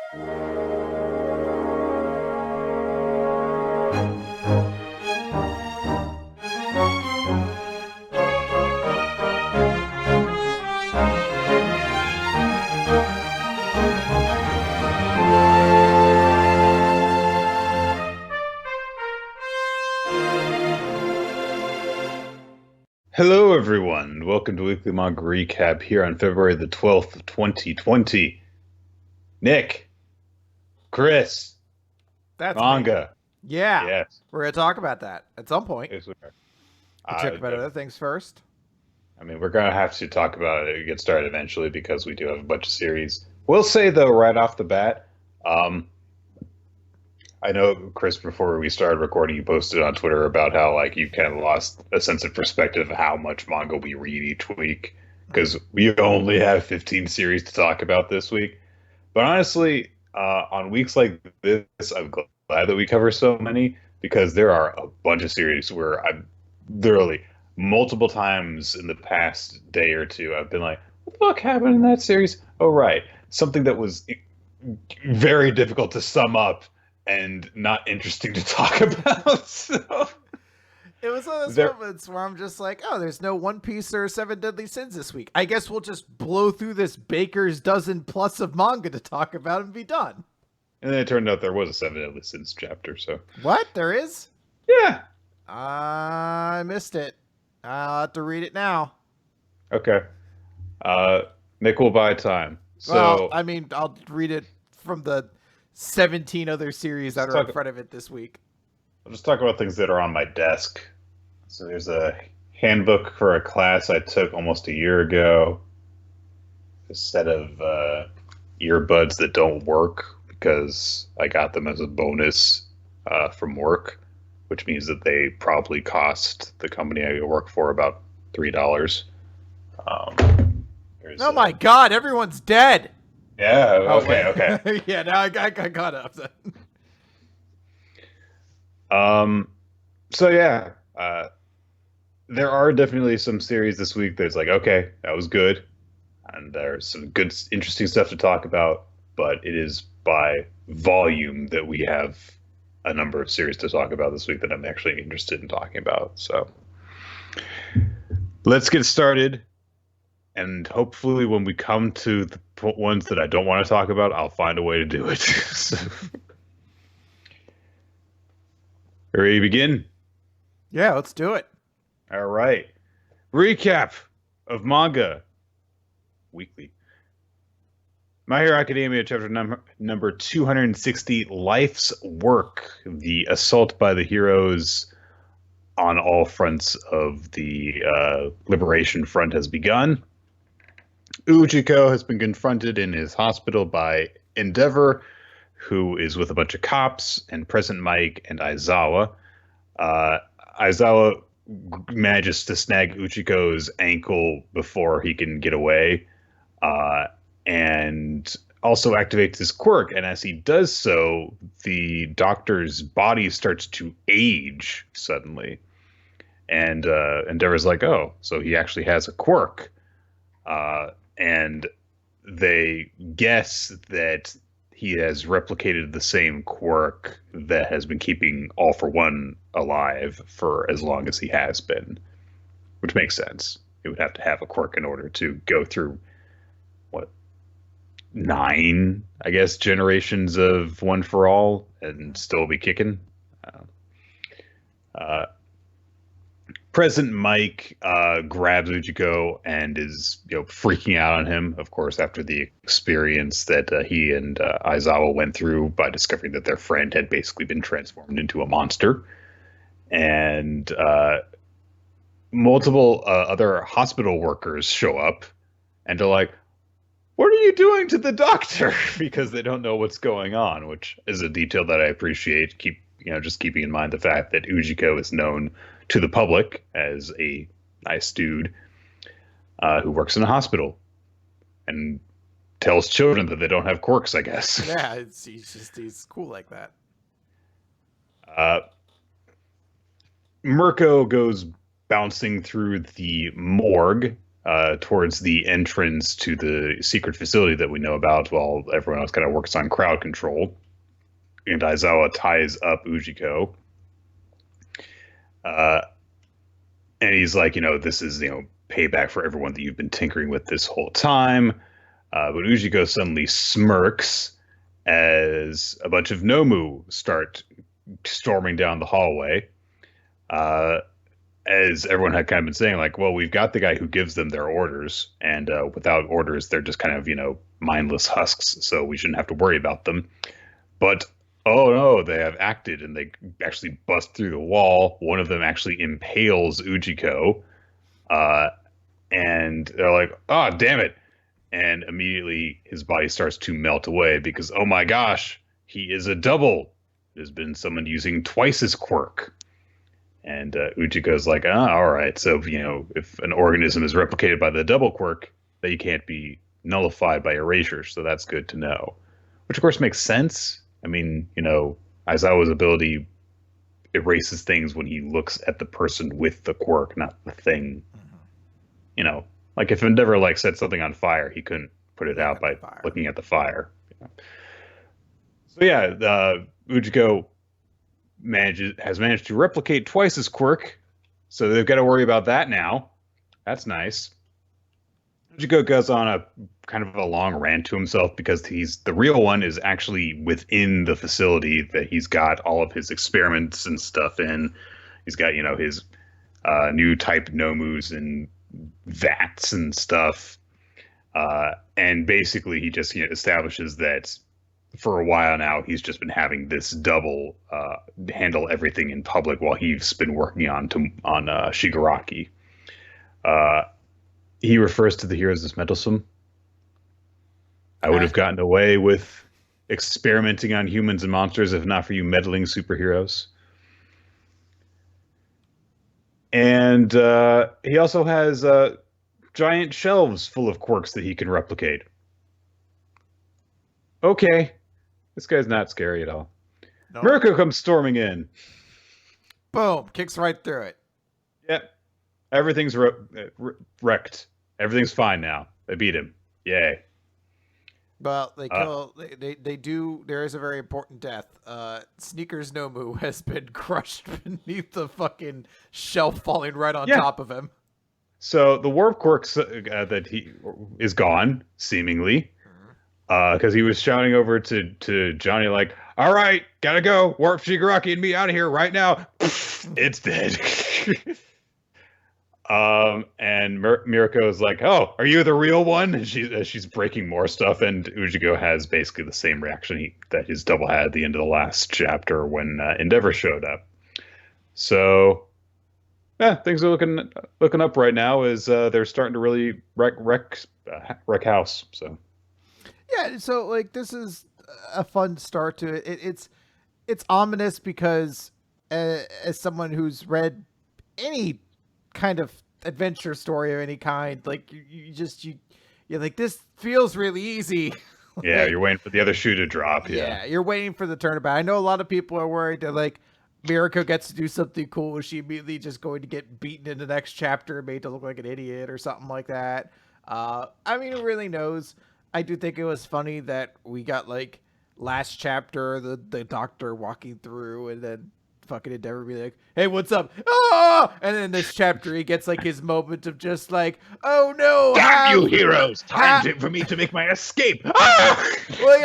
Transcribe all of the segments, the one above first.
Hello, everyone. Welcome to Weekly Manga Recap here on February the 12th, 2020. Nick, Chris, That's me. Manga. Yeah. Yes, We're going to talk about that at some point. yes, we are. We'll talk about other things first. I mean, we're going to have to talk about it, get started eventually because we do have a bunch of series. We'll say, though, right off the bat, I know, Chris, before we started recording, you posted on Twitter about how, like, you kind of lost a sense of perspective of how much manga we read each week because we only have 15 series to talk about this week. But honestly, on weeks like this, I'm glad that we cover so many because there are a bunch of series where I've literally multiple times in the past day or two, I've been like, what the fuck happened in that series? Oh, right. Something that was very difficult to sum up and not interesting to talk about. So, It was one of those moments where I'm just like, oh, there's no One Piece or Seven Deadly Sins this week. I guess we'll just blow through this baker's dozen plus of manga to talk about and be done. And then it turned out there was a Seven Deadly Sins chapter. So What? There is? yeah, I missed it. I'll have to read it now. okay. Nick will buy time. So Well, I mean, I'll read it from the 17 other series that are in front of it this week. I'll just talk about things that are on my desk. So there's a handbook for a class I took almost a year ago. A set of earbuds that don't work because I got them as a bonus from work, which means that they probably cost the company I work for about $3. Oh my God! Everyone's dead. Yeah. Okay. Yeah. Now I got caught up. So yeah, there are definitely some series this week that's like, okay, that was good, and there's some good, interesting stuff to talk about. But it is by volume that we have a number of series to talk about this week that I'm actually interested in talking about. So let's get started. And hopefully when we come to the ones that I don't want to talk about, I'll find a way to do it. So, ready to begin? Yeah, let's do it. All right. Recap of Manga Weekly. My Hero Academia, chapter number 260, Life's Work. The assault by the heroes on all fronts of the Liberation Front has begun. Ujiko has been confronted in his hospital by Endeavor, who is with a bunch of cops, and Present Mike and Aizawa. Aizawa manages to snag Uchiko's ankle before he can get away, and also activates his quirk. And as he does so, the doctor's body starts to age suddenly. And Endeavor's like, oh, so he actually has a quirk. And they guess that he has replicated the same quirk that has been keeping All for One alive for as long as he has been, which makes sense. He would have to have a quirk in order to go through, 9, I guess, generations of One for All and still be kicking. Present Mike grabs Ujiko and is freaking out on him, of course, after the experience that he and Aizawa went through by discovering that their friend had basically been transformed into a monster. And multiple other hospital workers show up and are like, what are you doing to the doctor? Because they don't know what's going on, which is a detail that I appreciate. Just keeping in mind the fact that Ujiko is known to the public as a nice dude who works in a hospital and tells children that they don't have quirks, I guess. Yeah, he's cool like that. Mirko goes bouncing through the morgue towards the entrance to the secret facility that we know about, while everyone else kind of works on crowd control. And Aizawa ties up Ujiko. And he's like, this is, payback for everyone that you've been tinkering with this whole time. But Ujiko suddenly smirks as a bunch of Nomu start storming down the hallway. As everyone had kind of been saying, like, well, we've got the guy who gives them their orders, and without orders, they're just kind of, mindless husks, so we shouldn't have to worry about them. But, oh no, they have acted, and they actually bust through the wall. One of them actually impales Ujiko, and they're like, oh, damn it. And immediately his body starts to melt away because, oh my gosh, he is a double. There's been someone using twice his quirk. And Ujiko's like, all right. So, if an organism is replicated by the double quirk, they can't be nullified by erasure. So that's good to know. Which, of course, makes sense. I mean, Aizawa's ability erases things when he looks at the person with the quirk, not the thing. Mm-hmm. Like if Endeavor set something on fire, he couldn't put it out by looking at the fire. So yeah, Ujiko has managed to replicate twice his quirk, so they've got to worry about that now. That's nice. Ujiko goes on a kind of a long rant to himself because the real one is actually within the facility that he's got all of his experiments and stuff in. He's got his new type Nomus and vats and stuff, and basically he just establishes that for a while now he's just been having this double handle everything in public while he's been working on Shigaraki. He refers to the heroes as meddlesome. I would have gotten away with experimenting on humans and monsters if not for you meddling superheroes. And he also has giant shelves full of quirks that he can replicate. Okay. This guy's not scary at all. No. Mirko comes storming in. Boom. Kicks right through it. Yep. Everything's wrecked. Everything's fine now. They beat him. Yay. Well, they kill. They do. There is a very important death. Sneakers Nomu has been crushed beneath the fucking shelf, falling right on top of him. So the warp quirks that he is gone, seemingly, because he was shouting over to Johnny like, "All right, gotta go. Warp Shigaraki and me out of here right now." It's dead. And Mirko is like, "Oh, are you the real one?" And she's breaking more stuff, and Ujiko has basically the same reaction that his double had at the end of the last chapter when Endeavor showed up. So, yeah, things are looking up right now. As they're starting to really wreck house. So, yeah. So this is a fun start to it. It's ominous because as someone who's read any kind of adventure story of any kind, you're like, this feels really easy. Yeah, you're waiting for the other shoe to drop. Yeah, you're waiting for the turnabout. I know a lot of people are worried that Mirko gets to do something cool. Is she immediately just going to get beaten in the next chapter, made to look like an idiot or something like that? I mean, who really knows? I do think it was funny that we got last chapter, the doctor walking through, and then fucking Endeavor be like, "Hey, what's up?" Ah! And then this chapter, he gets his moment of just "Oh no, damn you heroes! Time for me to make my escape." Ah! Well,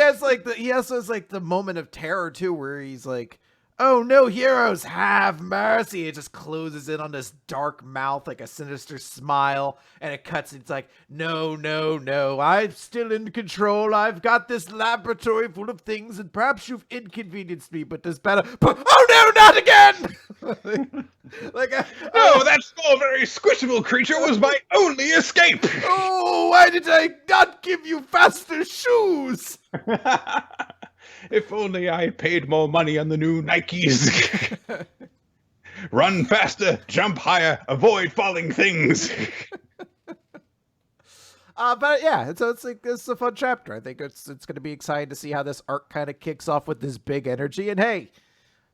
he also has the moment of terror too, where he's like, "Oh no, heroes, have mercy!" It just closes in on this dark mouth like a sinister smile, and it cuts. It's like, "No, no, no, I'm still in control. I've got this laboratory full of things, and perhaps you've inconvenienced me, but there's better." Oh no, not again! No, that small, very squishable creature was my only escape. Oh, why did I not give you faster shoes? If only I paid more money on the new Nikes. Run faster, jump higher, avoid falling things. But yeah, it's a fun chapter. I think it's going to be exciting to see how this arc kind of kicks off with this big energy. And hey,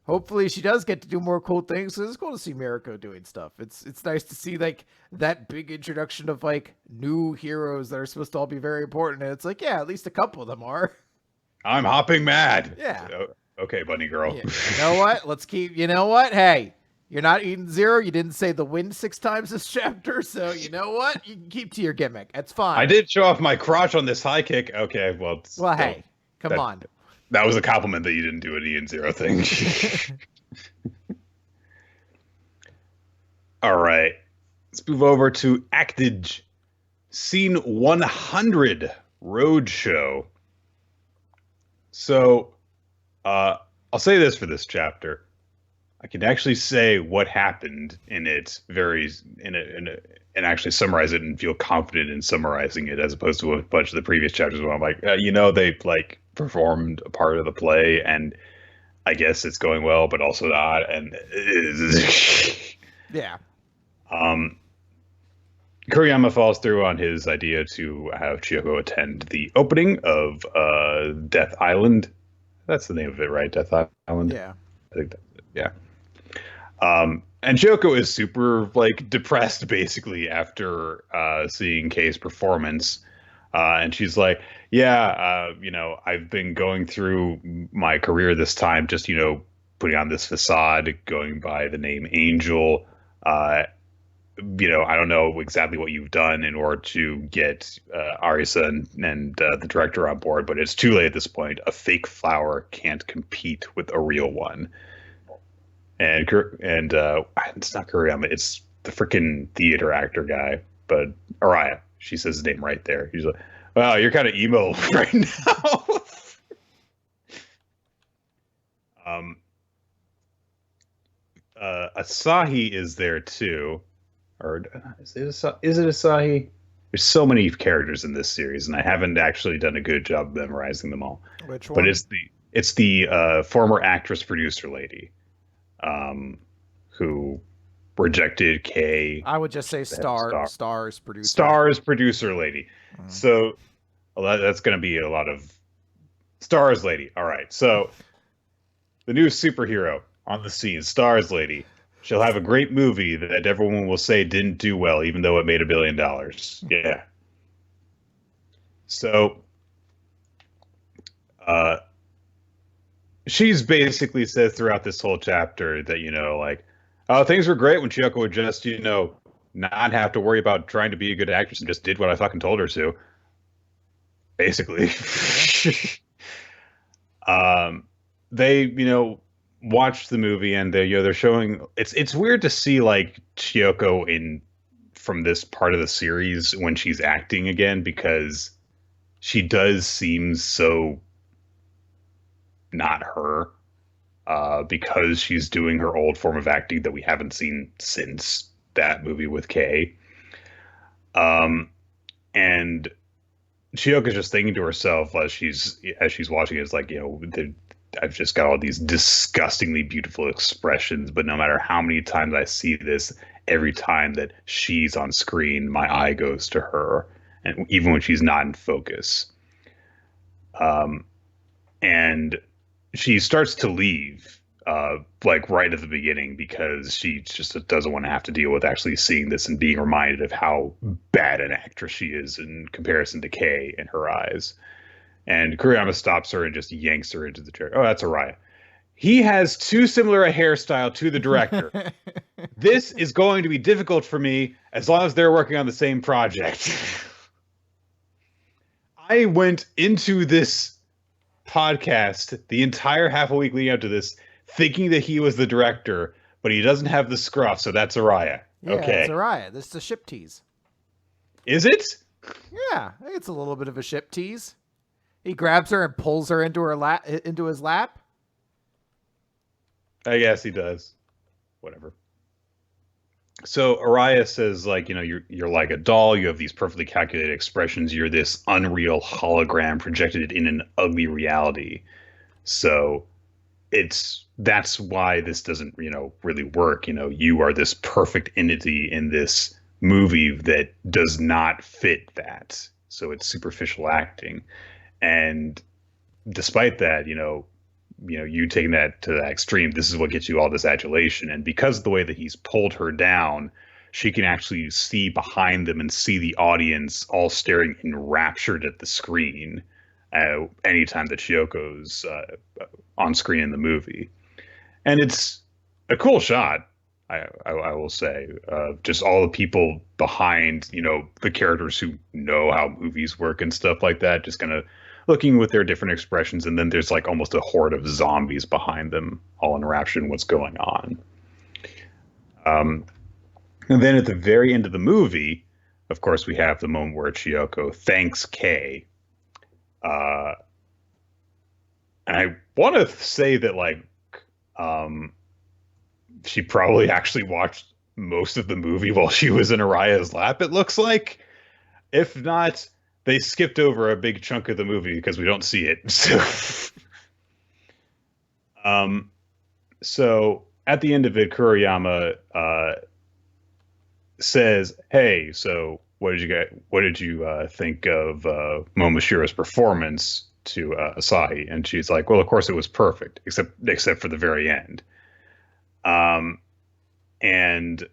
hopefully she does get to do more cool things. So it's cool to see Mirako doing stuff. It's nice to see like that big introduction of like new heroes that are supposed to all be very important. And it's like, yeah, at least a couple of them are. I'm hopping mad. Yeah. Okay, bunny girl. Yeah. You know what? Let's keep. You know what? Hey, you're not eating zero. You didn't say the wind 6 times this chapter, so you know what? You can keep to your gimmick. That's fine. I did show off my crotch on this high kick. Okay, well. Well, hey, come on. That was a compliment that you didn't do an Ian Zero thing. All right. Let's move over to Actage. Scene 100, Roadshow. So, I'll say this for this chapter. I can actually say what happened in it and actually summarize it and feel confident in summarizing it, as opposed to a bunch of the previous chapters where I'm like, they like performed a part of the play and I guess it's going well, but also not. And yeah. Kuriyama falls through on his idea to have Chiyoko attend the opening of Death Island. That's the name of it, right? Death Island? Yeah. I think that's it. Yeah. And Chiyoko is super like depressed basically after seeing Kei's performance. And she's like, I've been going through my career this time, just, putting on this facade, going by the name Angel. I don't know exactly what you've done in order to get Arisa and the director on board, but it's too late at this point. A fake flower can't compete with a real one. And it's not Kuriyama, it's the freaking theater actor guy, but Araya. She says his name right there. He's like, wow, you're kind of emo right now. Asahi is there too. Or is it Asahi? There's so many characters in this series, and I haven't actually done a good job memorizing them all. Which one? But it's the former actress producer lady, who rejected Kei. I would just say Stars producer. Stars producer lady. Mm. So that's going to be a lot of Stars lady. All right. So the new superhero on the scene, Stars lady. She'll have a great movie that everyone will say didn't do well, even though it made $1 billion. Yeah. So, she's basically said throughout this whole chapter that, things were great when Chiyoko would just, not have to worry about trying to be a good actress and just did what I fucking told her to. Basically. They, watched the movie and they're showing it's weird to see like Chiyoko from this part of the series when she's acting again, because she does seem so not her, because she's doing her old form of acting that we haven't seen since that movie with Kei. And Chiyoko's just thinking to herself as she's watching it, it's like, I've just got all these disgustingly beautiful expressions, but no matter how many times I see this, every time that she's on screen, my eye goes to her, and even when she's not in focus. And she starts to leave, like right at the beginning, because she just doesn't want to have to deal with actually seeing this and being reminded of how bad an actress she is in comparison to Kei in her eyes. And Kuriyama stops her and just yanks her into the chair. Oh, that's Araya. He has too similar a hairstyle to the director. This is going to be difficult for me as long as they're working on the same project. I went into this podcast, the entire half a week leading up to this, thinking that he was the director, but he doesn't have the scruff, so that's Araya. Yeah, okay. It's Araya. This is a ship tease. Is it? Yeah, it's a little bit of a ship tease. He grabs her and pulls her into his lap. I guess he does. Whatever. So Araya says, like, you're like a doll. You have these perfectly calculated expressions. You're this unreal hologram projected in an ugly reality. So that's why this doesn't, really work. You are this perfect entity in this movie that does not fit that. So it's superficial acting. And despite that, you taking that to that extreme, this is what gets you all this adulation. And because of the way that he's pulled her down, she can actually see behind them and see the audience all staring enraptured at the screen anytime that Chiyoko's on screen in the movie. And it's a cool shot. I will say, just all the people behind, the characters who know how movies work and stuff like that, just kind of looking with their different expressions. And then there's like almost a horde of zombies behind them, all enraptured in what's going on. And then at the very end of the movie, of course, we have the moment where Chiyoko thanks Kei. And I want to say that, like, she probably actually watched most of the movie while she was in Araya's lap, it looks like. If not, they skipped over a big chunk of the movie because we don't see it. So at the end of it, Kuriyama says, "Hey, so what did you think of Momoshiro's performance to Asahi?" And she's like, "Well, of course it was perfect, except for the very end." And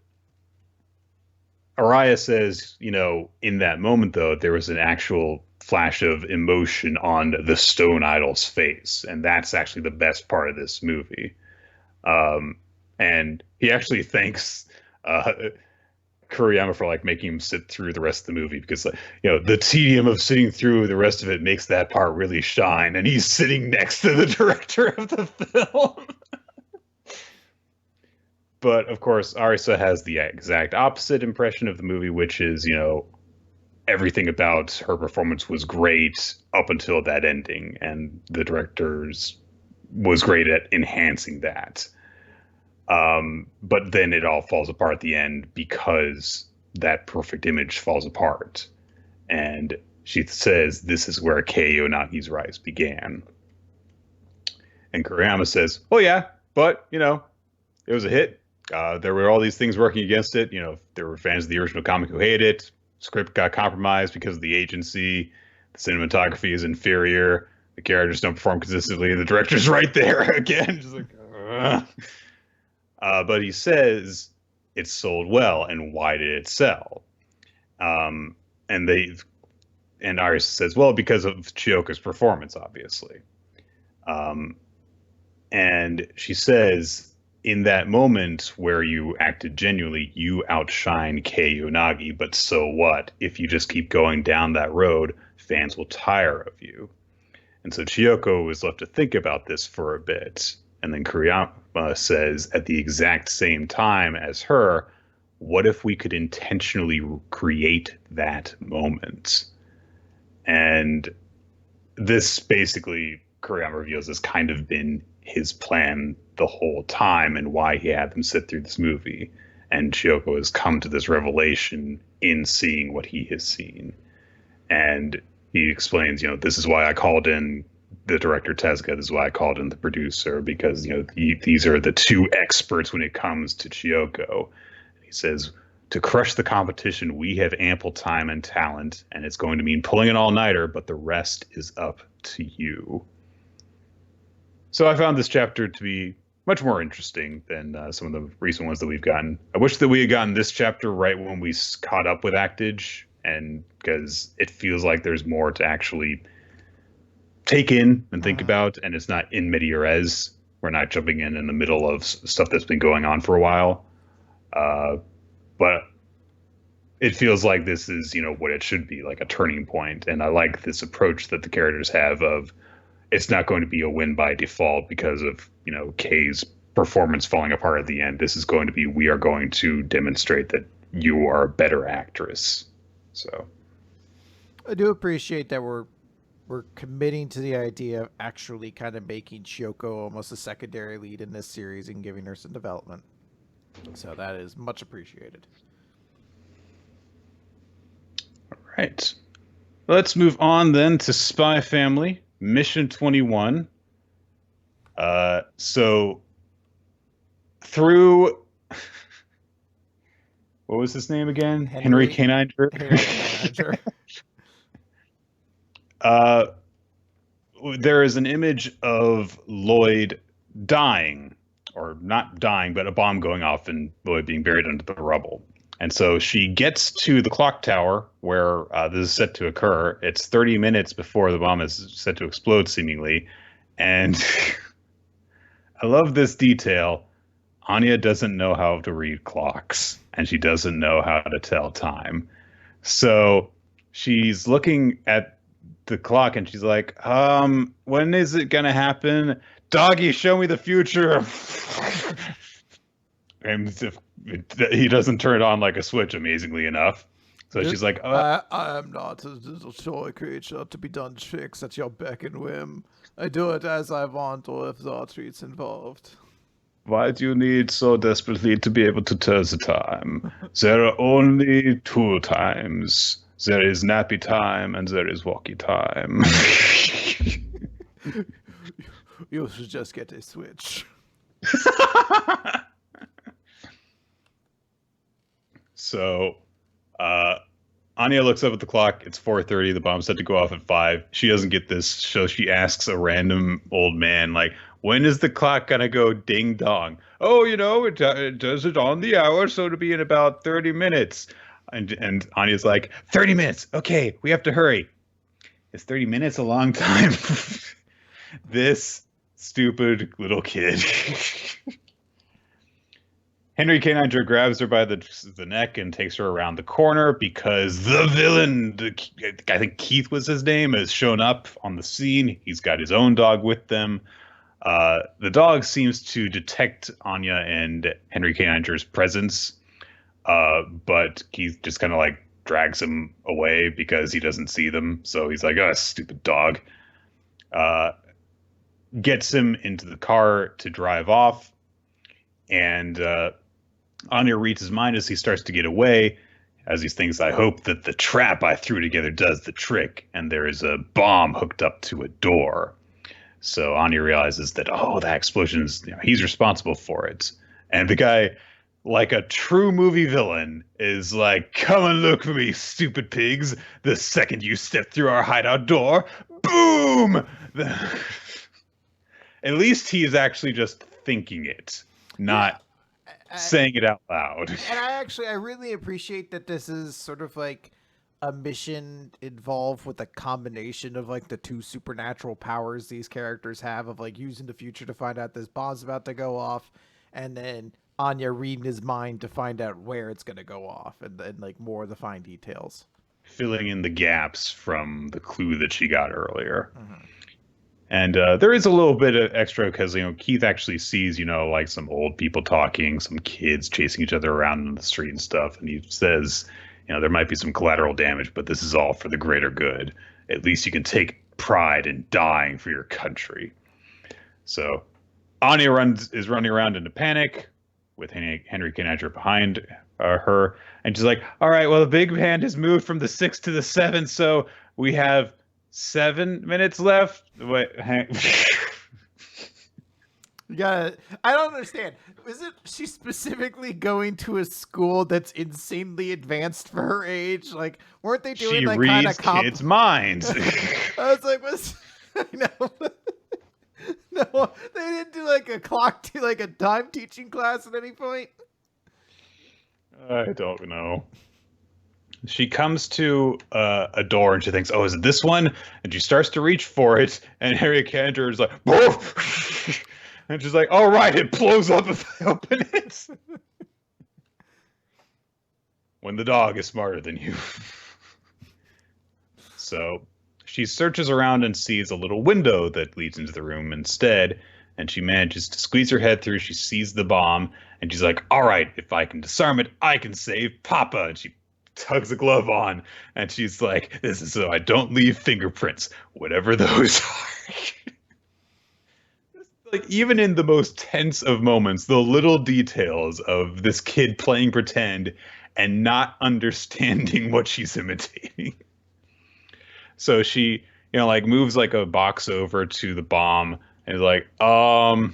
Araya says, in that moment, though, there was an actual flash of emotion on the stone idol's face. And that's actually the best part of this movie. And he actually thanks Kuriyama for like making him sit through the rest of the movie because, the tedium of sitting through the rest of it makes that part really shine. And he's sitting next to the director of the film. But of course, Arisa has the exact opposite impression of the movie, which is, everything about her performance was great up until that ending, and the director's was great at enhancing that. But then it all falls apart at the end because that perfect image falls apart. And she says, "This is where Kei Yonagi's rise began." And Kuriyama says, "Oh yeah, but, it was a hit. There were all these things working against it. There were fans of the original comic who hated it. Script got compromised because of the agency. The cinematography is inferior. The characters don't perform consistently. The director's right there again." Just like, but he says it sold well, and why did it sell? And Arisa says, "Well, because of Chiyoko's performance, obviously." And she says, "In that moment where you acted genuinely, you outshine Kei Yonagi, but so what? If you just keep going down that road, fans will tire of you." And so Chiyoko was left to think about this for a bit. And then Kuriyama says, at the exact same time as her, what if we could intentionally create that moment? And this basically, Kuriyama reveals, has kind of been his plan the whole time and why he had them sit through this movie. And Chiyoko has come to this revelation in seeing what he has seen. And he explains, this is why I called in the director Tezuka. This is why I called in the producer, because, these are the two experts when it comes to Chiyoko. He says, to crush the competition, we have ample time and talent, and it's going to mean pulling an all-nighter, but the rest is up to you. So I found this chapter to be much more interesting than some of the recent ones that we've gotten. I wish that we had gotten this chapter right when we caught up with Actage, and because it feels like there's more to actually take in and think about, and it's not in media res. We're not jumping in the middle of stuff that's been going on for a while. But it feels like this is, what it should be, like a turning point. And I like this approach that the characters have of, it's not going to be a win by default because of, Kei's performance falling apart at the end. This is going to be, we are going to demonstrate that you are a better actress. So I do appreciate that we're committing to the idea of actually kind of making Chiyoko almost a secondary lead in this series and giving her some development. So that is much appreciated. All right. Let's move on then to Spy Family, Mission 21. So through what was his name again? Henry Caniger. there is an image of Lloyd dying, or not dying, but a bomb going off and Lloyd being buried under the rubble. And so she gets to the clock tower where this is set to occur. It's 30 minutes before the bomb is set to explode, seemingly. And I love this detail. Anya doesn't know how to read clocks, and she doesn't know how to tell time. So she's looking at the clock and she's like, when is it gonna happen? Doggy, show me the future. And he doesn't turn it on like a switch, amazingly enough. So she's like, I am not a little toy creature to be done tricks at your beck and whim. I do it as I want or if the treat's involved. why do you need so desperately to be able to tell the time? There are only two times. There is nappy time and there is walkie time. You should just get a switch. So, Anya looks up at the clock. It's 4:30. The bomb's set to go off at 5. She doesn't get this, so she asks a random old man, like, when is the clock gonna go ding dong? Oh, it does it on the hour, so it'll be in about 30 minutes. And Anya's like, 30 minutes. Okay, we have to hurry. Is 30 minutes a long time? This stupid little kid. Henry K-9 grabs her by the neck and takes her around the corner because the villain, I think Keith was his name, has shown up on the scene. He's got his own dog with them. The dog seems to detect Anya and Henry K-9's presence, but Keith just kind of like drags him away because he doesn't see them. So he's like, oh, stupid dog. Gets him into the car to drive off. And Anya reads his mind as he starts to get away, as he thinks, I hope that the trap I threw together does the trick. And there is a bomb hooked up to a door. So Anya realizes that, that explosion's, he's responsible for it. And the guy, like a true movie villain, is like, come and look for me, stupid pigs. The second you step through our hideout door, boom! At least he is actually just thinking it, not saying it out loud. And I really appreciate that this is sort of like a mission involved with a combination of like the two supernatural powers these characters have, of like using the future to find out this bomb's about to go off, and then Anya reading his mind to find out where it's going to go off, and like more of the fine details. Filling in the gaps from the clue that she got earlier. Mm-hmm. And there is a little bit of extra because, Keith actually sees, like some old people talking, some kids chasing each other around in the street and stuff. And he says, there might be some collateral damage, but this is all for the greater good. At least you can take pride in dying for your country. So Anya is running around in a panic with Henry K-9 behind her. And she's like, all right, well, the big hand has moved from the 6 to the 7. So we have 7 minutes left. Wait, you gotta. I don't understand. Is it she's specifically going to a school that's insanely advanced for her age? Like, weren't they doing like kind of kids' minds? I was like, no, no, they didn't do like a like a time teaching class at any point. I don't know. She comes to a door and she thinks, oh, is it this one? And she starts to reach for it. And Harry Cantor is like, woof! And she's like, all right, it blows up if I open it. When the dog is smarter than you. So she searches around and sees a little window that leads into the room instead. And she manages to squeeze her head through. She sees the bomb. And she's like, all right, if I can disarm it, I can save Papa. And she tugs a glove on, and she's like, this is so I don't leave fingerprints, whatever those are. Like, even in the most tense of moments, the little details of this kid playing pretend and not understanding what she's imitating. So she, moves like a box over to the bomb and is like, what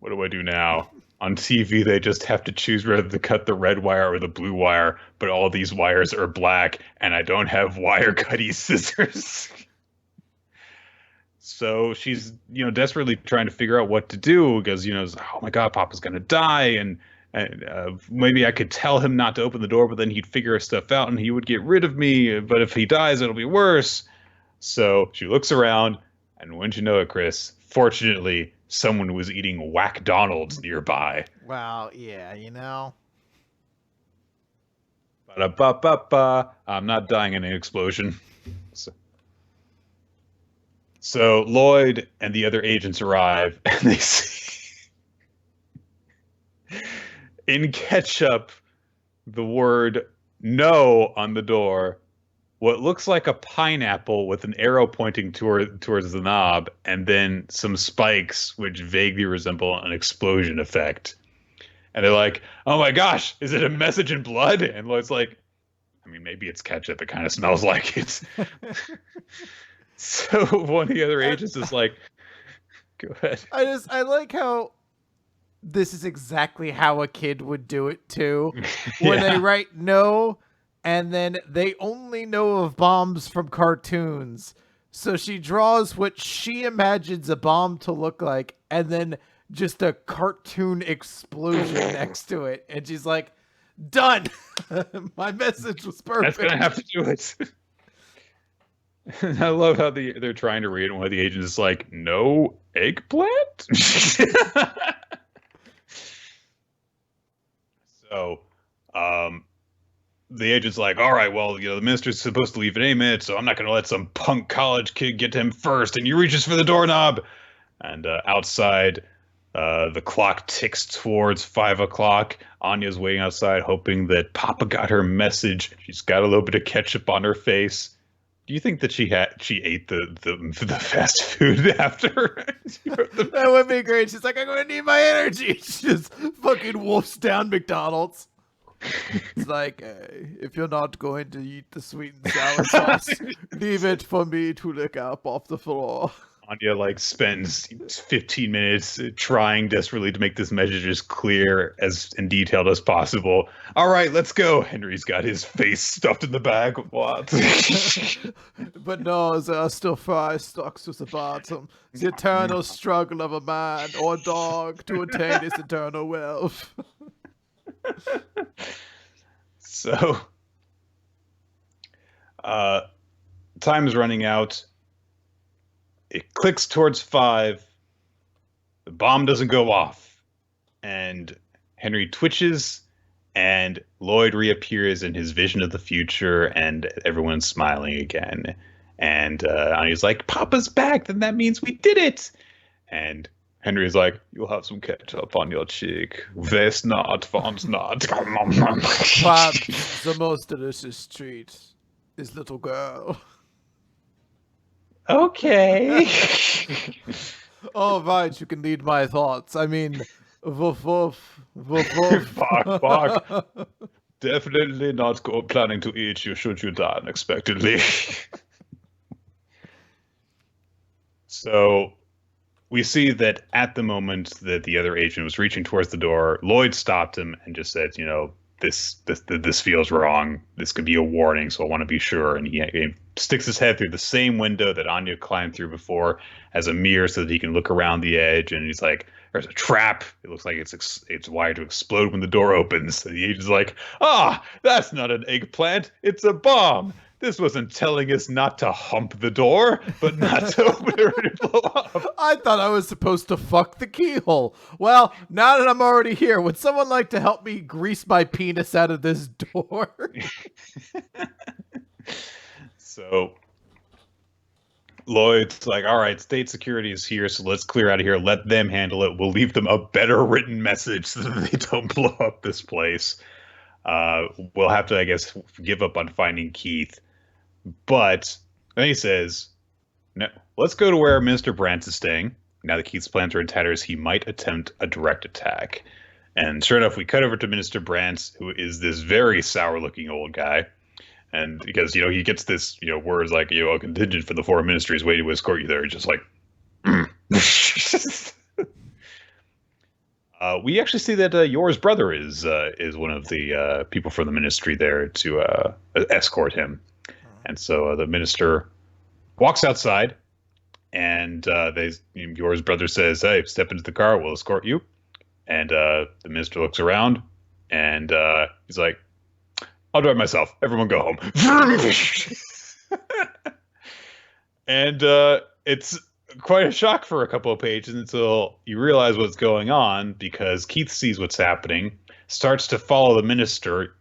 do I do now? On TV, they just have to choose whether to cut the red wire or the blue wire, but all these wires are black, and I don't have wire cutty scissors. So she's, desperately trying to figure out what to do because, oh my God, Papa's gonna die, and maybe I could tell him not to open the door, but then he'd figure stuff out and he would get rid of me. But if he dies, it'll be worse. So she looks around, and wouldn't you know it, Chris? Fortunately, someone was eating Whack Donald's nearby. Well, yeah, Ba-da-ba-ba-ba. I'm not dying in an explosion. So Lloyd and the other agents arrive, and they see in ketchup the word "no" on the door, what looks like a pineapple with an arrow pointing towards the knob, and then some spikes which vaguely resemble an explosion effect. And they're like, "Oh my gosh, is it a message in blood?" And Lloyd's like, "I mean, maybe it's ketchup. It kind of smells like it." So one of the other agents is like, "Go ahead." I like how this is exactly how a kid would do it too, when they write "no," and then they only know of bombs from cartoons. So she draws what she imagines a bomb to look like, and then just a cartoon explosion next to it, and she's like, "Done." My message was perfect. That's gonna have to do it. I love how they're trying to read, and one of the agents is like, "No eggplant." So, the agent's like, "All right, well, the minister's supposed to leave in 8 minutes, so I'm not going to let some punk college kid get to him first." And he reaches for the doorknob, and outside, the clock ticks towards 5 o'clock. Anya's waiting outside, hoping that Papa got her message. She's got a little bit of ketchup on her face. Do you think that she ate the fast food after? That would be great. She's like, "I'm going to need my energy." She just fucking wolfs down McDonald's. It's like, if you're not going to eat the sweet and sour sauce, leave it for me to lick up off the floor. Anya spends 15 minutes trying desperately to make this message as clear and detailed as possible. "All right, let's go." Henry's got his face stuffed in the bag. What? But no, there are still 5 stuck to the bottom. The eternal struggle of a man or dog to attain his eternal wealth. So, time is running out. It clicks towards 5. The bomb doesn't go off. And Henry twitches, and Lloyd reappears in his vision of the future, and everyone's smiling again. And Anya's like, "Papa's back, then that means we did it." And Henry's like, "You'll have some ketchup on your cheek. Wes not, wants not." Perhaps the most delicious treat is little girl. Okay. All right, you can lead my thoughts. I mean, woof woof, woof woof. Bark, bark. Definitely not planning to eat you should you die unexpectedly. So we see that at the moment that the other agent was reaching towards the door, Lloyd stopped him and just said, this feels wrong. This could be a warning, so I want to be sure. And he sticks his head through the same window that Anya climbed through before as a mirror so that he can look around the edge. And he's like, "There's a trap. It looks like it's wired to explode when the door opens." And the agent's like, "That's not an eggplant. It's a bomb. This wasn't telling us not to hump the door, but not to open it or to blow up." I thought I was supposed to fuck the keyhole. Well, now that I'm already here, would someone like to help me grease my penis out of this door? So Lloyd's like, "All right, state security is here, so let's clear out of here. Let them handle it. We'll leave them a better written message so that they don't blow up this place. We'll have to, I guess, give up on finding Keith." But then he says, "No, let's go to where Mr. Brandt is staying. Now that Keith's plans are in tatters, he might attempt a direct attack." And sure enough, we cut over to Minister Brandt, who is this very sour-looking old guy. And because, he gets this, words like, "A contingent for the 4 ministries waiting to escort you there." Just like, we actually see that Yor's brother is one of the people from the ministry there to escort him. And so the minister walks outside, And Yor's brother says, "Hey, step into the car. We'll escort you." And the minister looks around, and he's like, "I'll drive myself. Everyone go home." And it's quite a shock for a couple of pages until you realize what's going on, because Keith sees what's happening, starts to follow the minister,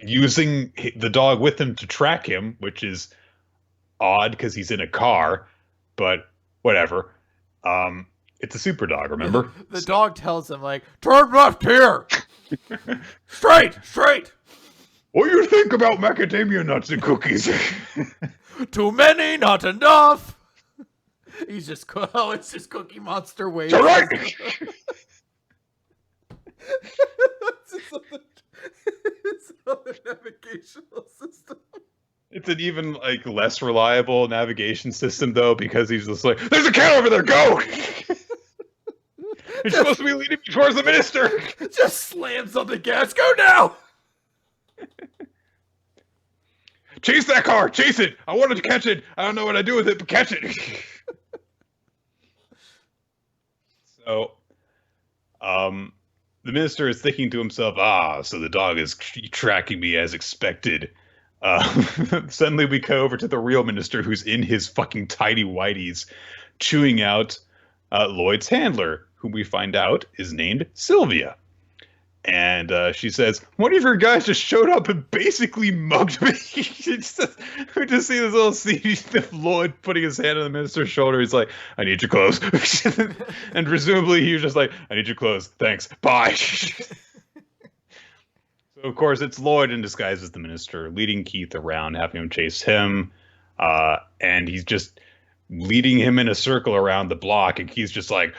using the dog with him to track him, which is odd because he's in a car, but whatever. It's a super dog, remember? The dog tells him, like, turn left here! Straight! What do you think about macadamia nuts and cookies? Too many, not enough! He's just, it's just Cookie Monster waves. All right! It's another navigational system. It's an even like less reliable navigation system though, because he's just like, "There's a cat over there, go!" You're supposed to be leading me towards the minister. Just slams on the gas. Go now! Chase that car! Chase it! I wanted to catch it. I don't know what I do with it, but catch it. So, the minister is thinking to himself, so the dog is tracking me as expected. Suddenly we go over to the real minister, who's in his fucking tidy whities, chewing out Lloyd's handler, who we find out is named Sylvia. And she says, "One of your guys just showed up and basically mugged me." We just see this little scene of Lloyd putting his hand on the minister's shoulder. He's like, "I need your clothes." And presumably he was just like, "I need your clothes. Thanks. Bye." So, of course, it's Lloyd in disguise as the minister, leading Keith around, having him chase him. And he's just leading him in a circle around the block. And Keith's just like,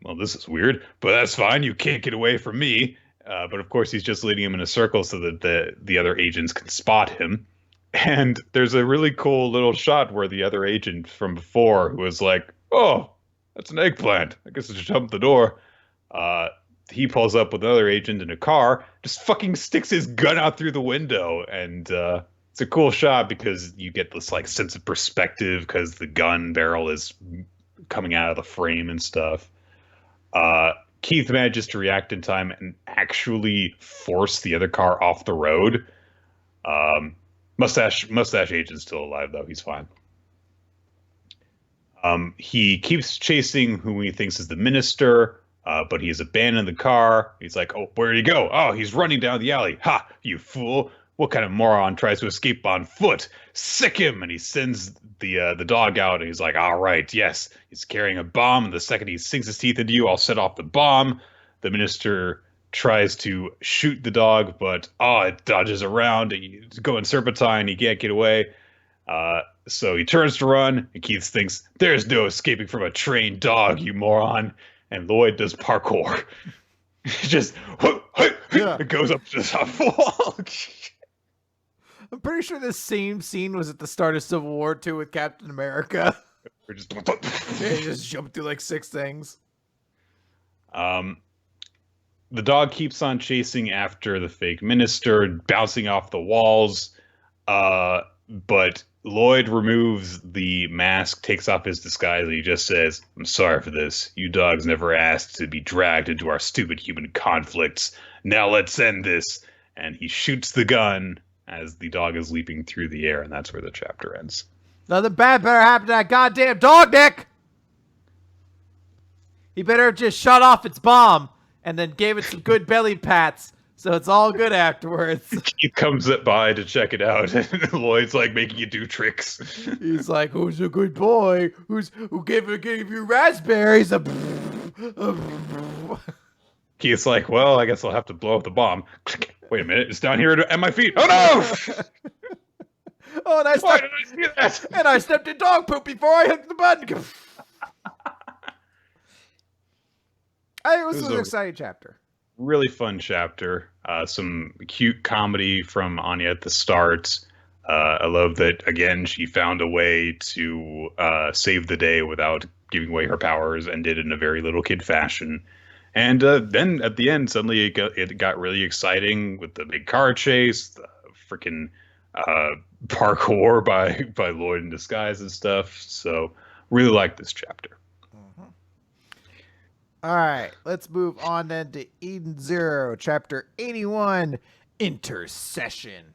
"Well, this is weird, but that's fine. You can't get away from me." But, of course, he's just leading him in a circle so that the other agents can spot him. And there's a really cool little shot where the other agent from before, who was like, "Oh, that's an eggplant. I guess I should jump the door." He pulls up with another agent in a car, just fucking sticks his gun out through the window, and it's a cool shot because you get this like sense of perspective because the gun barrel is coming out of the frame and stuff. Keith manages to react in time and actually force the other car off the road. Mustache agent's still alive though; he's fine. He keeps chasing who he thinks is the minister. But he's abandoned the car. He's like, "Oh, where'd he go? Oh, he's running down the alley. Ha, you fool. What kind of moron tries to escape on foot? Sick him!" And he sends the dog out, and he's like, "All right, yes, he's carrying a bomb. And the second he sinks his teeth into you, I'll set off the bomb." The minister tries to shoot the dog, but it dodges around. It's going serpentine. He can't get away. So he turns to run, and Keith thinks, "There's no escaping from a trained dog, you moron." And Lloyd does parkour. Just it goes up to the top wall. I'm pretty sure this same scene was at the start of Civil War II with Captain America. We're just He just jumped through like 6 things. The dog keeps on chasing after the fake minister, bouncing off the walls. But Lloyd removes the mask, takes off his disguise, and he just says, "I'm sorry for this. You dogs never asked to be dragged into our stupid human conflicts. Now let's end this." And he shoots the gun as the dog is leaping through the air, and that's where the chapter ends. Nothing bad better happen to that goddamn dog, Nick! He better have just shut off its bomb and then gave it some good belly pats. So it's all good afterwards. He comes by to check it out, and Lloyd's like making you do tricks. He's like, "Who's a good boy? Who gave you raspberries?" Keith's like, "Well, I guess I'll have to blow up the bomb." Wait a minute, it's down here at my feet. Oh no! Oh, and Why did I see that? And I stepped in dog poop before I hit the button. I think this was an exciting chapter. Really fun chapter. Some cute comedy from Anya at the start. I love that, again, she found a way to save the day without giving away her powers, and did it in a very little kid fashion. And then at the end, suddenly it got really exciting with the big car chase, the freaking parkour by Lloyd in disguise and stuff. So Really like this chapter. Mm-hmm. All right, let's move on then to Eden Zero, chapter 81, Intercession.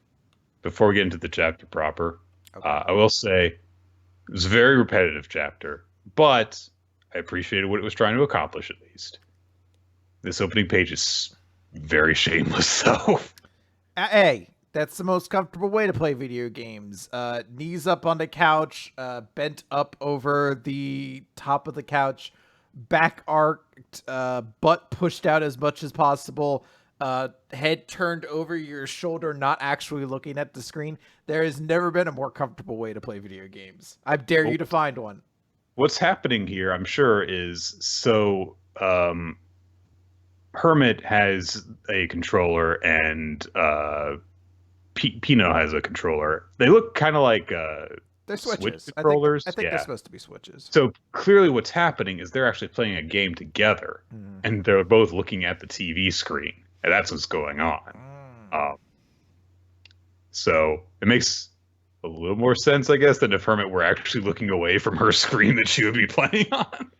Before we get into the chapter proper, Okay. I will say it was a very repetitive chapter, but I appreciated what it was trying to accomplish at least. This opening page is very shameless, though. Hey, that's the most comfortable way to play video games. Knees up on the couch, bent up over the top of the couch, back arced, butt pushed out as much as possible, head turned over your shoulder, not actually looking at the screen. There has never been a more comfortable way to play video games. I dare you to find one. What's happening here, I'm sure, is Hermit has a controller and Pino has a controller. They look kind of like they're switches. Switch controllers. I think they're supposed to be switches. So clearly what's happening is they're actually playing a game together, and they're both looking at the TV screen, and that's what's going on. So it makes a little more sense, I guess, than if Hermit were actually looking away from her screen that she would be playing on.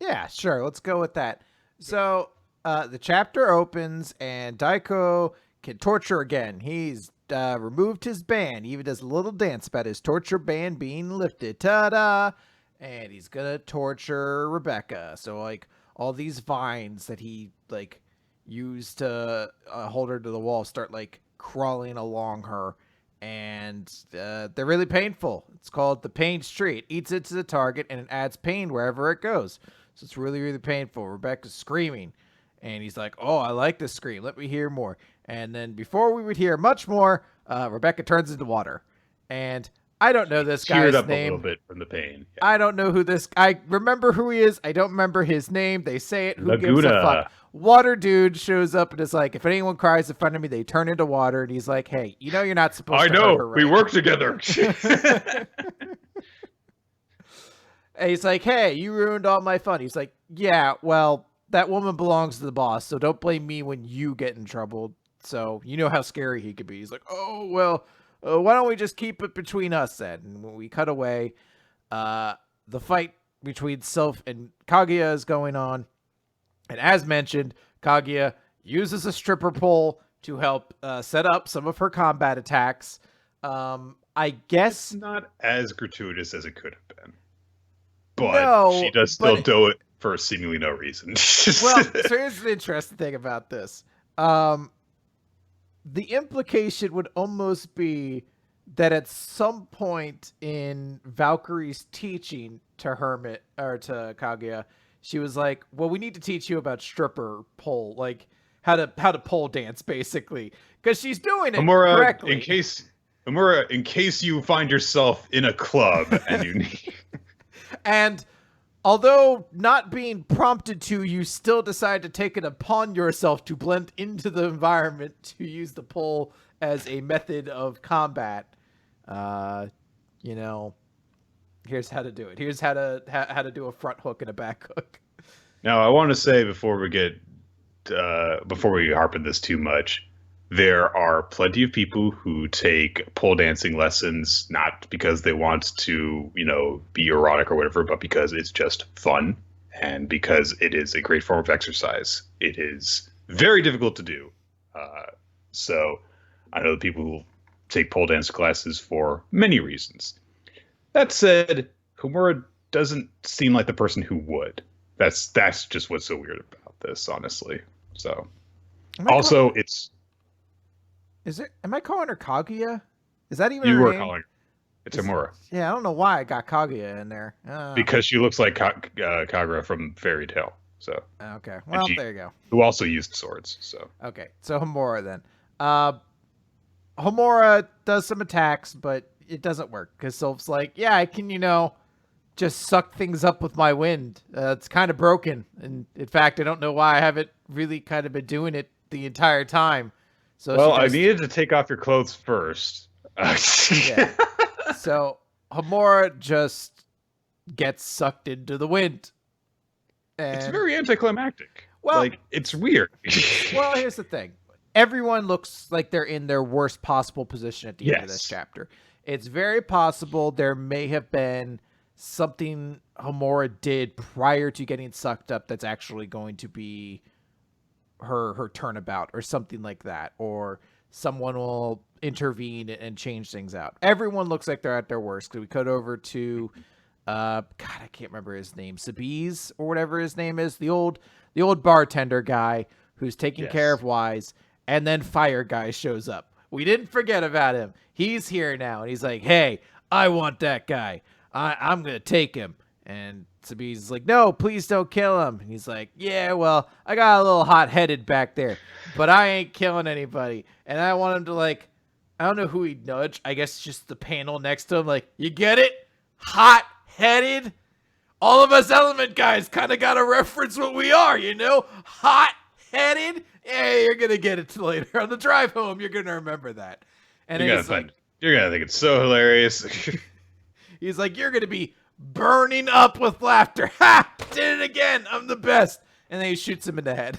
Yeah, sure. Let's go with that. So the chapter opens, and Daiko can torture again. He's removed his ban, even does a little dance about his torture ban being lifted. Ta-da! And he's gonna torture Rebecca. So, like, all these vines that he, like, used to hold her to the wall start, like, crawling along her. And they're really painful. It's called the pain tree. It eats it to the target, and it adds pain wherever it goes. So it's really, really painful. Rebecca's screaming. And he's like, oh, I like this scream. Let me hear more. And then before we would hear much more, Rebecca turns into water. And I don't know this guy's up name. A little bit from the pain. Yeah. I don't know who this... I remember who he is. I don't remember his name. They say it. Who Laguna. gives a fuck? Water dude shows up and is like, if anyone cries in front of me, they turn into water. And he's like, hey, you know you're not supposed to hurt her, right? We work together. And he's like, hey, you ruined all my fun. He's like, yeah, well, that woman belongs to the boss, so don't blame me when you get in trouble. So you know how scary he could be. He's like, oh, well, why don't we just keep it between us then? And when we cut away, the fight between Sylph and Kaguya is going on. And as mentioned, Kaguya uses a stripper pole to help set up some of her combat attacks. I guess... It's not as gratuitous as it could have been. But no, she does still do it for seemingly no reason. Well, so here's the interesting thing about this. The implication would almost be that at some point in Valkyrie's teaching to Hermit, or to Kaguya, she was like, well, we need to teach you about stripper pole, like how to pole dance, basically. Because she's doing it correctly. In case you find yourself in a club and you need... And although not being prompted to, you still decide to take it upon yourself to blend into the environment to use the pole as a method of combat. You know, here's how to do it. Here's how to do a front hook and a back hook. Now, I want to say before we harp on this too much, there are plenty of people who take pole dancing lessons not because they want to, be erotic or whatever, but because it's just fun and because it is a great form of exercise. It is very difficult to do. So I know the people who take pole dance classes for many reasons. That said, Homura doesn't seem like the person who would. That's just what's so weird about this, honestly. So also it's... Am I calling her Kaguya? Is that even you her were name? calling her? It's Homura. Yeah, I don't know why I got Kaguya in there. Because she looks like Kagura from Fairy Tail. So okay, well, there you go. Who also used swords. So okay, so Homura then. Homura does some attacks, but it doesn't work because Sylph's like, yeah, I can, just suck things up with my wind. It's kind of broken, and in fact, I don't know why I haven't really kind of been doing it the entire time. So I needed to take off your clothes first. Yeah. So Homura just gets sucked into the wind. And, it's very anticlimactic. Well, it's weird. Well, here's the thing. Everyone looks like they're in their worst possible position at the end of this chapter. It's very possible there may have been something Homura did prior to getting sucked up that's actually going to be her turnabout or something like that, or someone will intervene and change things out. Everyone looks like they're at their worst. We cut over to God, I can't remember his name, Sabiz or whatever his name is, the old bartender guy who's taking care of Wise, and then Fire Guy shows up. We didn't forget about him. He's here now, and he's like, hey, I want that guy. I'm gonna take him. And Sabiz is like, no, please don't kill him. And he's like, yeah, well, I got a little hot-headed back there, but I ain't killing anybody. And I want him to, like, I don't know who he'd nudge. I guess just the panel next to him, like, you get it? Hot-headed? All of us element guys kind of got to reference what we are, you know? Hot-headed? Yeah, you're going to get it later. On the drive home, you're going to remember that. And you're going to think it's so hilarious. He's like, you're going to be burning up with laughter. Ha! Did it again. I'm the best. And then he shoots him in the head.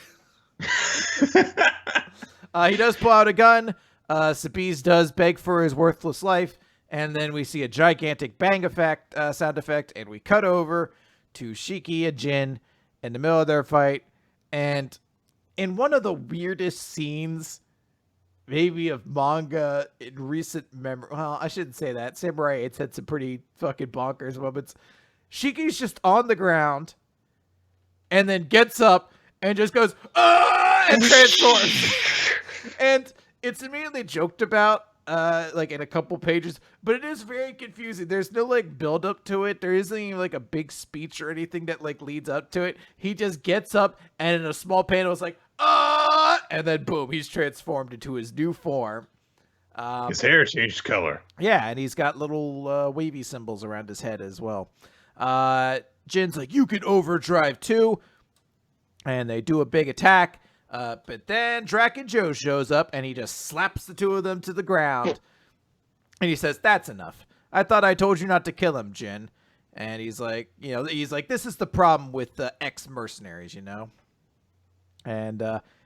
He does pull out a gun. Sabiz does beg for his worthless life. And then we see a gigantic bang effect, sound effect. And we cut over to Shiki and Jin in the middle of their fight. And in one of the weirdest scenes, maybe of manga in recent memory. Well, I shouldn't say that. Samurai 8's had some pretty fucking bonkers moments. Shiki's just on the ground and then gets up and just goes, ah, and transforms. And it's immediately joked about, like in a couple pages, but it is very confusing. There's no like build up to it. There isn't even like a big speech or anything that like leads up to it. He just gets up and in a small panel is like, ah, and then boom, he's transformed into his new form. His hair changed color. Yeah, and he's got little wavy symbols around his head as well. Jin's like, you can overdrive too. And they do a big attack. But then Draken Joe shows up and he just slaps the two of them to the ground. And he says, that's enough. I thought I told you not to kill him, Jin. And he's like, this is the problem with the ex-mercenaries, you know? And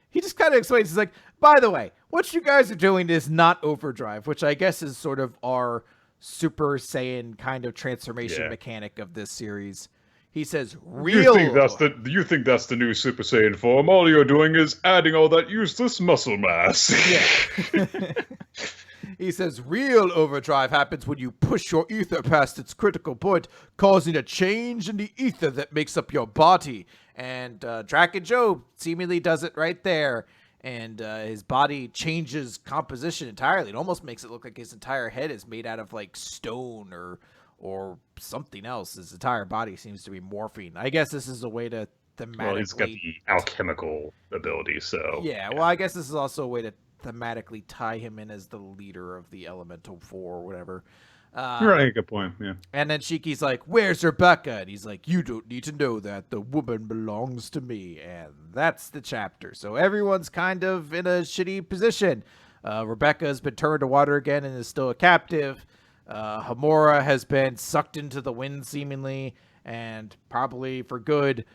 he just kind of explains, he's like, by the way, what you guys are doing is not overdrive, which I guess is sort of our Super Saiyan kind of transformation mechanic of this series. He says, real. You think that's the new Super Saiyan form? All you're doing is adding all that useless muscle mass. Yeah. He says, real overdrive happens when you push your ether past its critical point, causing a change in the ether that makes up your body. And Draken Joe seemingly does it right there. And his body changes composition entirely. It almost makes it look like his entire head is made out of like stone or something else. His entire body seems to be morphine. I guess this is a way to thematically... Well, he's got the alchemical ability, so... Yeah, well, I guess this is also a way to thematically tie him in as the leader of the Elemental Four or whatever. Right, good point, yeah. And then Shiki's like, where's Rebecca? And he's like, you don't need to know that. The woman belongs to me. And that's the chapter. So everyone's kind of in a shitty position. Rebecca's been turned to water again and is still a captive. Homura has been sucked into the wind seemingly, and probably for good.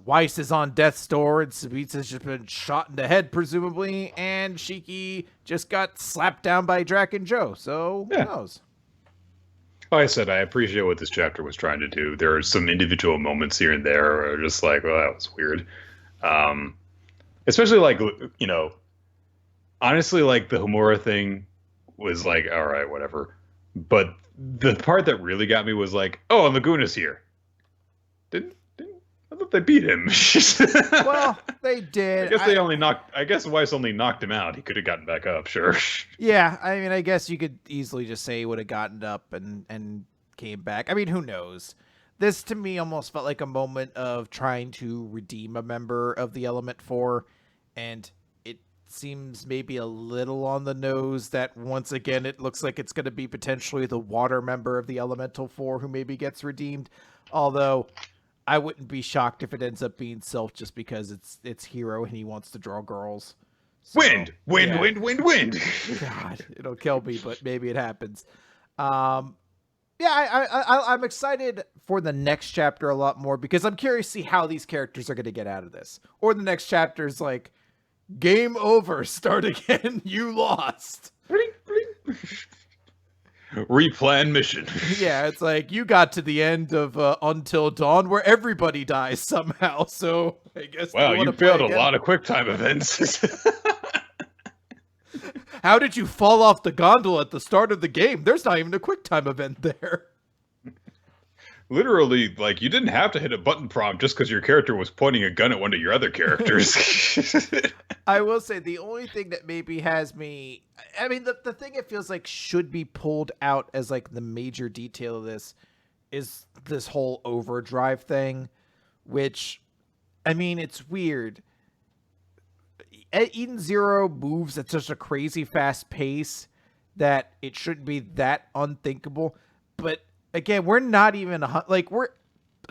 Weiss is on death's door, and Sabitza's just been shot in the head, presumably, and Shiki just got slapped down by Draken Joe, so who knows? Like I said, I appreciate what this chapter was trying to do. There are some individual moments here and there where are just like, well, that was weird. Especially like, honestly, like the Homura thing was like, all right, whatever. But the part that really got me was like, oh, and Laguna's here. I thought they beat him. Well, they did. I guess Weiss only knocked him out. He could have gotten back up, sure. Yeah, I mean, I guess you could easily just say he would have gotten up and came back. I mean, who knows? This, to me, almost felt like a moment of trying to redeem a member of the Element Four, and it seems maybe a little on the nose that, once again, it looks like it's going to be potentially the water member of the Elemental Four who maybe gets redeemed, although... I wouldn't be shocked if it ends up being Sylph just because it's Hero and he wants to draw girls. So, wind. God, it'll kill me, but maybe it happens. I'm excited for the next chapter a lot more because I'm curious to see how these characters are going to get out of this. Or the next chapter is like, game over, start again, you lost. Replan mission. Yeah, it's like you got to the end of Until Dawn where everybody dies somehow. So I guess Wow, you want you to play failed a again? lot of QuickTime events. How did you fall off the gondola at the start of the game? There's not even a QuickTime event there. Literally, like, you didn't have to hit a button prompt just because your character was pointing a gun at one of your other characters. I will say the only thing that maybe has me, I mean, the thing it feels like should be pulled out as like the major detail of this is this whole overdrive thing, which, I mean, it's weird. Eden Zero moves at such a crazy fast pace that it shouldn't be that unthinkable. But again, we're not even like we're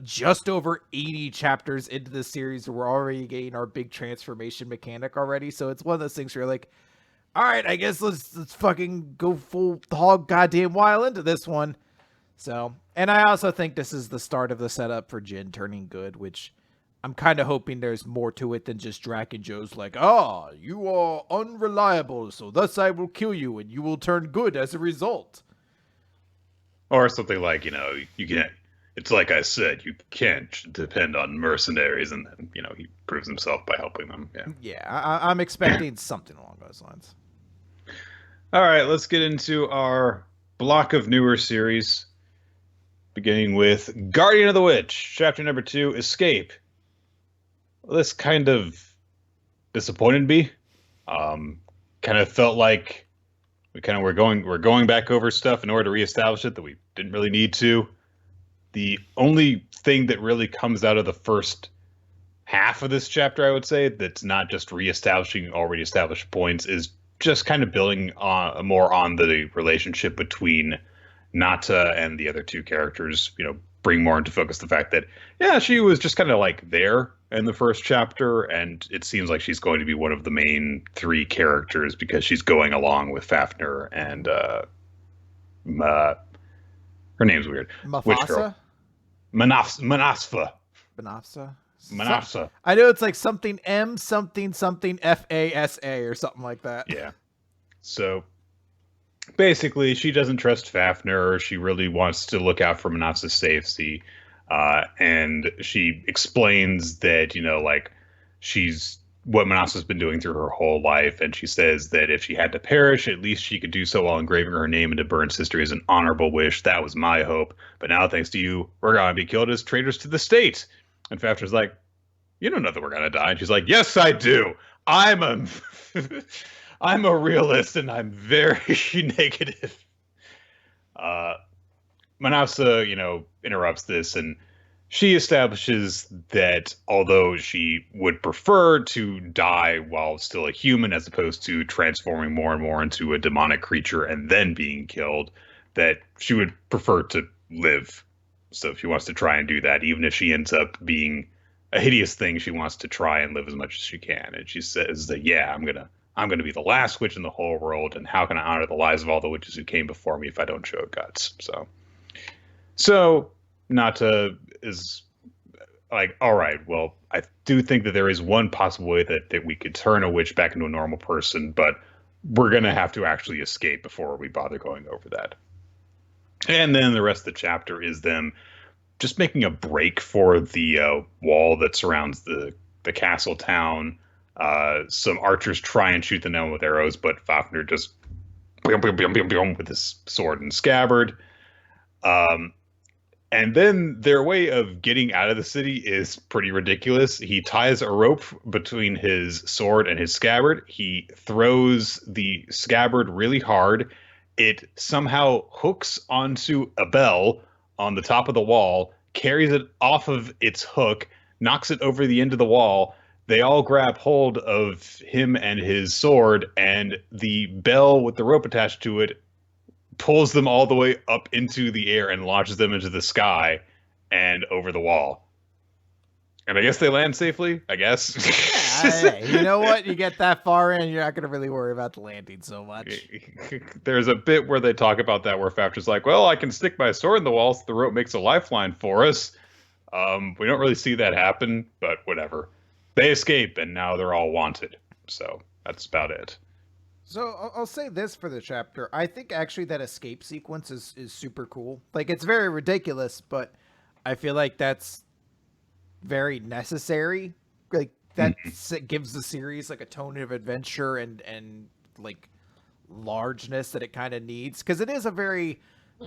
just over 80 chapters into the series. We're already getting our big transformation mechanic already. So it's one of those things where you're like, all right, I guess let's fucking go full hog goddamn while into this one. So, and I also think this is the start of the setup for Jin turning good, which I'm kind of hoping there's more to it than just Draken Joe's like, you are unreliable, so thus I will kill you and you will turn good as a result. Or something like, you can't, it's like I said, you can't depend on mercenaries, and then, he proves himself by helping them. Yeah. Yeah, I'm expecting something along those lines. All right, let's get into our block of newer series, beginning with Guardian of the Witch, chapter number 2, Escape. Well, this kind of disappointed me. Kind of felt like we're going back over stuff in order to reestablish it that we didn't really need to. The only thing that really comes out of the first half of this chapter, I would say, that's not just reestablishing already established points, is just kind of building more on the relationship between Nata and the other two characters. Bring more into focus the fact that, yeah, she was just kind of like there in the first chapter, and it seems like she's going to be one of the main three characters because she's going along with Fafnir and her name's weird. Mufasa? Witch girl. Manasfa. Manafsa. I know it's like something M something FASA or something like that. Yeah. So basically, she doesn't trust Fafnir. She really wants to look out for Manasfa's safety. And she explains that, she's what Manasfa's been doing through her whole life. And she says that if she had to perish, at least she could do so while engraving her name into Burn's history as an honorable wish. That was my hope. But now, thanks to you, we're going to be killed as traitors to the state. And Fafnir's like, you don't know that we're going to die. And she's like, yes, I do. I'm a realist, and I'm very negative. Manasa, interrupts this, and she establishes that although she would prefer to die while still a human, as opposed to transforming more and more into a demonic creature and then being killed, that she would prefer to live. So she wants to try and do that, even if she ends up being a hideous thing. She wants to try and live as much as she can. And she says that, yeah, I'm gonna be the last witch in the whole world, and how can I honor the lives of all the witches who came before me if I don't show guts? So Nata is like, all right, well, I do think that there is one possible way that we could turn a witch back into a normal person, but we're gonna have to actually escape before we bother going over that. And then the rest of the chapter is them just making a break for the wall that surrounds the castle town. Some archers try and shoot them down with arrows, but Fafnir just with his sword and scabbard. And then their way of getting out of the city is pretty ridiculous. He ties a rope between his sword and his scabbard. He throws the scabbard really hard. It somehow hooks onto a bell on the top of the wall, carries it off of its hook, knocks it over the end of the wall. They all grab hold of him and his sword, and the bell with the rope attached to it pulls them all the way up into the air and launches them into the sky and over the wall. And I guess they land safely, I guess. Yeah, hey, you know what? You get that far in, you're not going to really worry about the landing so much. There's a bit where they talk about that where Fafnir's like, well, I can stick my sword in the wall so the rope makes a lifeline for us. We don't really see that happen, but whatever. They escape, and now they're all wanted. So that's about it. So I'll say this for the chapter. I think actually that escape sequence is super cool. Like it's very ridiculous, but I feel like that's very necessary. Like that gives the series like a tone of adventure and like largeness that it kind of needs, because it is a very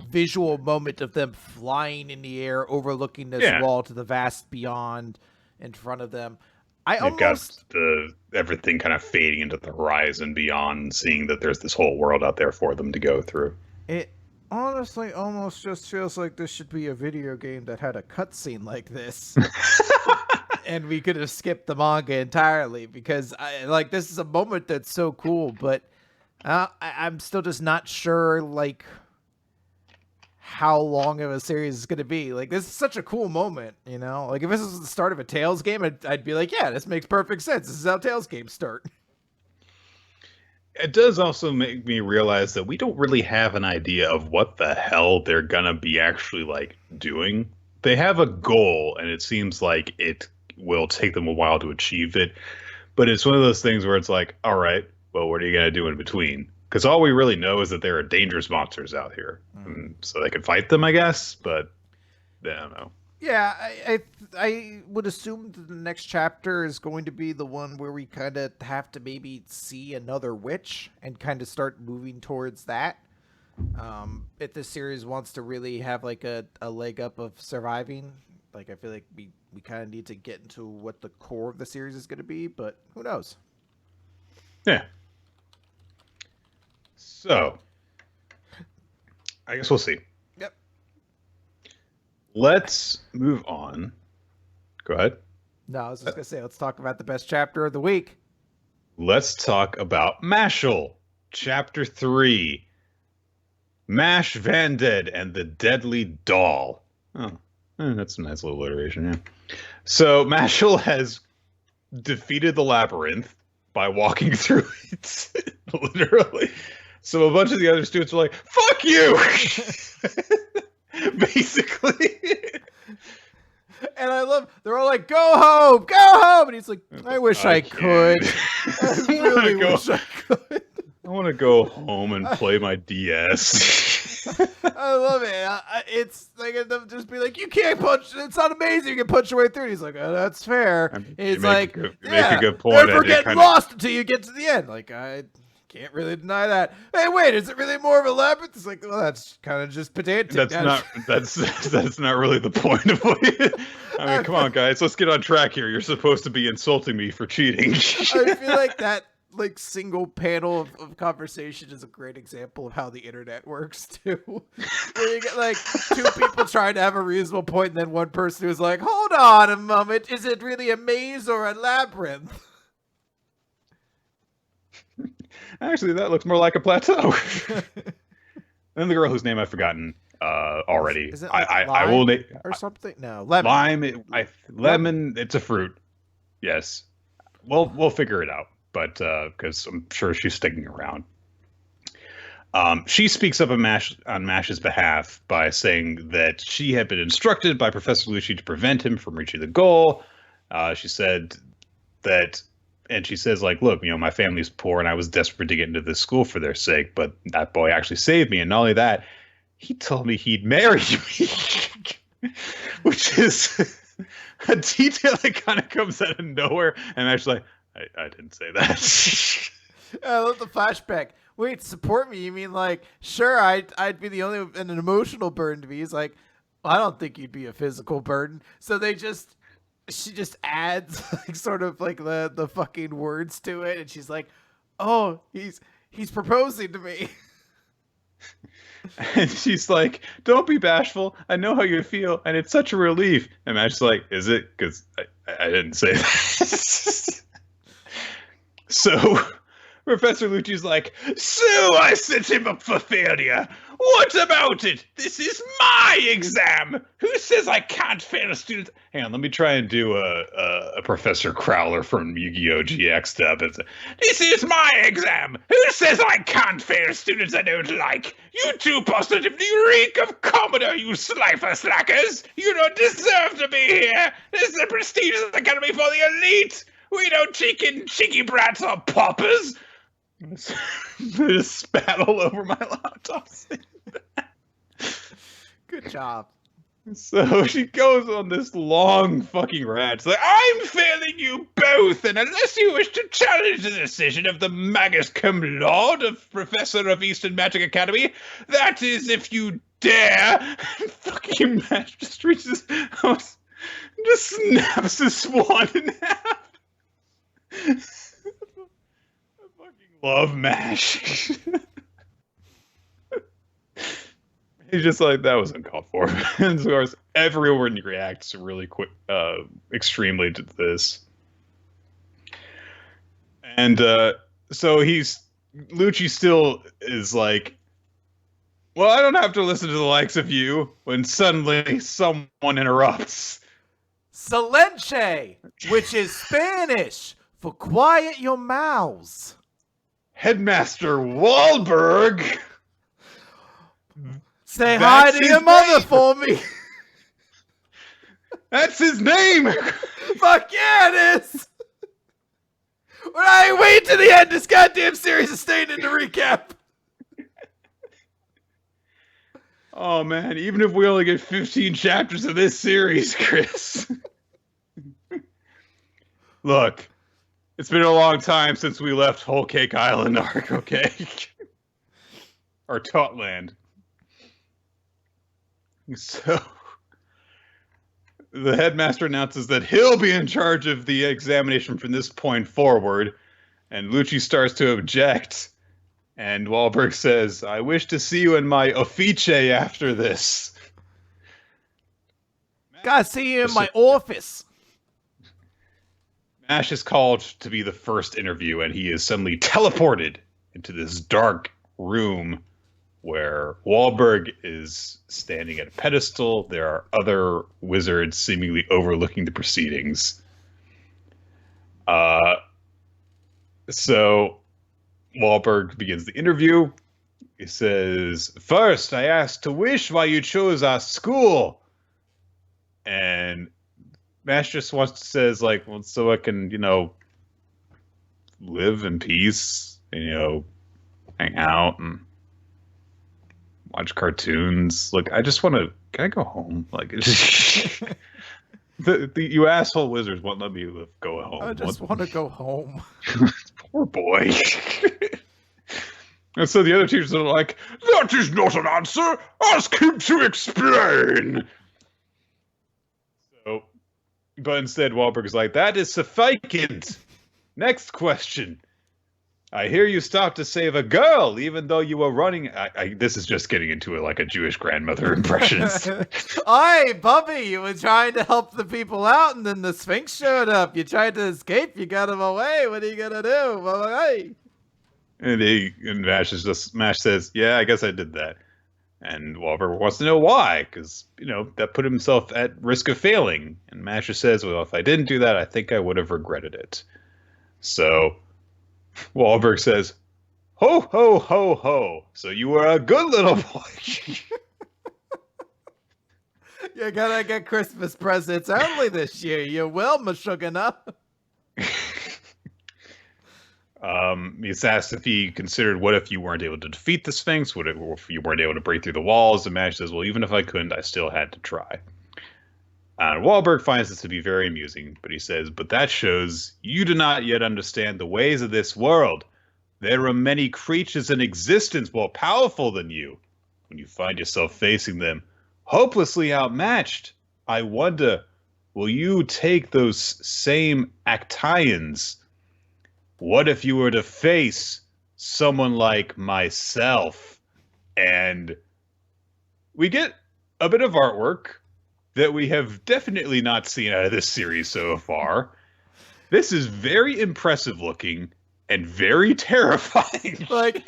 visual moment of them flying in the air overlooking this wall to the vast beyond in front of them. They've got everything kind of fading into the horizon beyond, seeing that there's this whole world out there for them to go through. It honestly almost just feels like this should be a video game that had a cutscene like this. And we could have skipped the manga entirely, because this is a moment that's so cool, but I'm still just not sure like how long of a series is going to be. Like, this is such a cool moment, you know? Like, if this was the start of a Tales game, I'd be like, yeah, this makes perfect sense. This is how Tales games start. It does also make me realize that we don't really have an idea of what the hell they're going to be actually, like, doing. They have a goal, and it seems like it will take them a while to achieve it. But it's one of those things where it's like, all right, well, what are you going to do in between? Because all we really know is that there are dangerous monsters out here. So they could fight them, I guess, but I don't know. Yeah, I would assume that the next chapter is going to be the one where we kind of have to maybe see another witch and kind of start moving towards that. If this series wants to really have like a leg up of surviving, like I feel like we kind of need to get into what the core of the series is going to be, but who knows? Yeah. So, I guess we'll see. Yep. Let's move on. Go ahead. No, I was just going to say, let's talk about the best chapter of the week. Let's talk about Mashle, Chapter 3. Mash Vanded and the Deadly Doll. Oh, that's a nice little alliteration, yeah. So, Mashle has defeated the labyrinth by walking through it, literally. So a bunch of the other students are like, fuck you! Basically. And I love, they're all like, go home! Go home! And he's like, I wish I could. I really wish I could. I want to go home and play my DS. I love it. It's like them just be like, you can't punch. It's not amazing. You can punch your way through. And he's like, oh, that's fair. And he's like, make a good point. Never get lost until you get to the end. Like, I can't really deny that. Hey, wait, is it really more of a labyrinth? It's like, well, that's kind of just pedantic. That's not really the point of it. I mean, come on, guys, let's get on track here. You're supposed to be insulting me for cheating. I feel like that like single panel of conversation is a great example of how the internet works too. Where you get like two people trying to have a reasonable point, and then one person who's like, hold on a moment, is it really a maze or a labyrinth? Actually, that looks more like a plateau. And the girl whose name I've forgotten already. Is it like I will name or something? No, lemon. Lemon. It's a fruit. Yes. We'll figure it out. But because I'm sure she's sticking around. She speaks up on Mash's behalf by saying that she had been instructed by Professor Lucci to prevent him from reaching the goal. She said that, and she says, like, look, my family's poor and I was desperate to get into this school for their sake, but that boy actually saved me. And not only that, he told me he'd marry me, which is a detail that kind of comes out of nowhere. And actually, I didn't say that. I love the flashback. Wait, support me? You mean like, sure, I'd be the only an emotional burden to me. He's like, well, I don't think you'd be a physical burden. So she just adds like sort of like the fucking words to it, and she's like, oh, he's proposing to me. And she's like, don't be bashful. I know how you feel, and it's such a relief. And Matt's like, is it? Because I didn't say that. So Professor Lucci's like, so I set him up for failure. What about it? This is my exam. Who says I can't fail a student? Hang on, let me try and do a Professor Crowler from Yu-Gi-Oh! GX dub. This is my exam. Who says I can't fail students I don't like? You two positively reek of commoner, you slifer slackers. You don't deserve to be here. This is the prestigious academy for the elite. We don't cheeky brats or paupers. I just spat all over my laptop. Good job. So she goes on this long fucking rant. It's like, I'm failing you both, and unless you wish to challenge the decision of the Magus Cum Laude of Professor of Eastern Magic Academy, that is if you dare. Fucking Mash just reaches out, just snaps his swan in half. I fucking love Mash. He's just like, that was uncalled for. And of course, everyone reacts really quick, extremely to this. And so Lucci still is like, well, I don't have to listen to the likes of you, when suddenly someone interrupts. Silenche, which is Spanish for quiet your mouths. Headmaster Wahlberg. Say hi to your mother for me. That's his name. Fuck yeah, it is. When I wait to the end, this goddamn series is staying in the recap. Oh man, even if we only get 15 chapters of this series, Chris. Look, it's been a long time since we left Whole Cake Island arc, okay? Or Totland. So, the headmaster announces that he'll be in charge of the examination from this point forward, and Lucci starts to object, and Wahlberg says, I wish to see you in my office after this. Gotta see you in my office. Mash is called to be the first interview, and he is suddenly teleported into this dark room where Wahlberg is standing at a pedestal. There are other wizards seemingly overlooking the proceedings. So Wahlberg begins the interview. He says, first, I asked to wish why you chose our school. And Mash just says, like, well, so I can, live in peace and, hang out and watch cartoons. Look, I just want to. Can I go home? Like, you asshole wizards won't let me go home. I just want to go home. Poor boy. And so the other teachers are like, that is not an answer. Ask him to explain. So, but instead, Wahlberg is like, that is sufficient. Next question. I hear you stopped to save a girl, even though you were running. This is just getting into like a Jewish grandmother impression. Hey, Bubby, you were trying to help the people out, and then the Sphinx showed up. You tried to escape. You got him away. What are you gonna do? Hey. And Mash says, "Yeah, I guess I did that." And Wahlberg wants to know why, because that put himself at risk of failing. And Mash says, "Well, if I didn't do that, I think I would have regretted it." So Wahlberg says, ho, ho, ho, ho. So you were a good little boy. You gotta get Christmas presents early this year. You will, Mashugana. He's asked if he considered what if you weren't able to defeat the Sphinx? What if you weren't able to break through the walls? And Mash says, well, even if I couldn't, I still had to try. Wahlberg finds this to be very amusing, but he says, but that shows you do not yet understand the ways of this world. There are many creatures in existence more powerful than you. When you find yourself facing them, hopelessly outmatched, I wonder, will you take those same Actians? What if you were to face someone like myself? And we get a bit of artwork that we have definitely not seen out of this series so far. This is very impressive looking and very terrifying. Like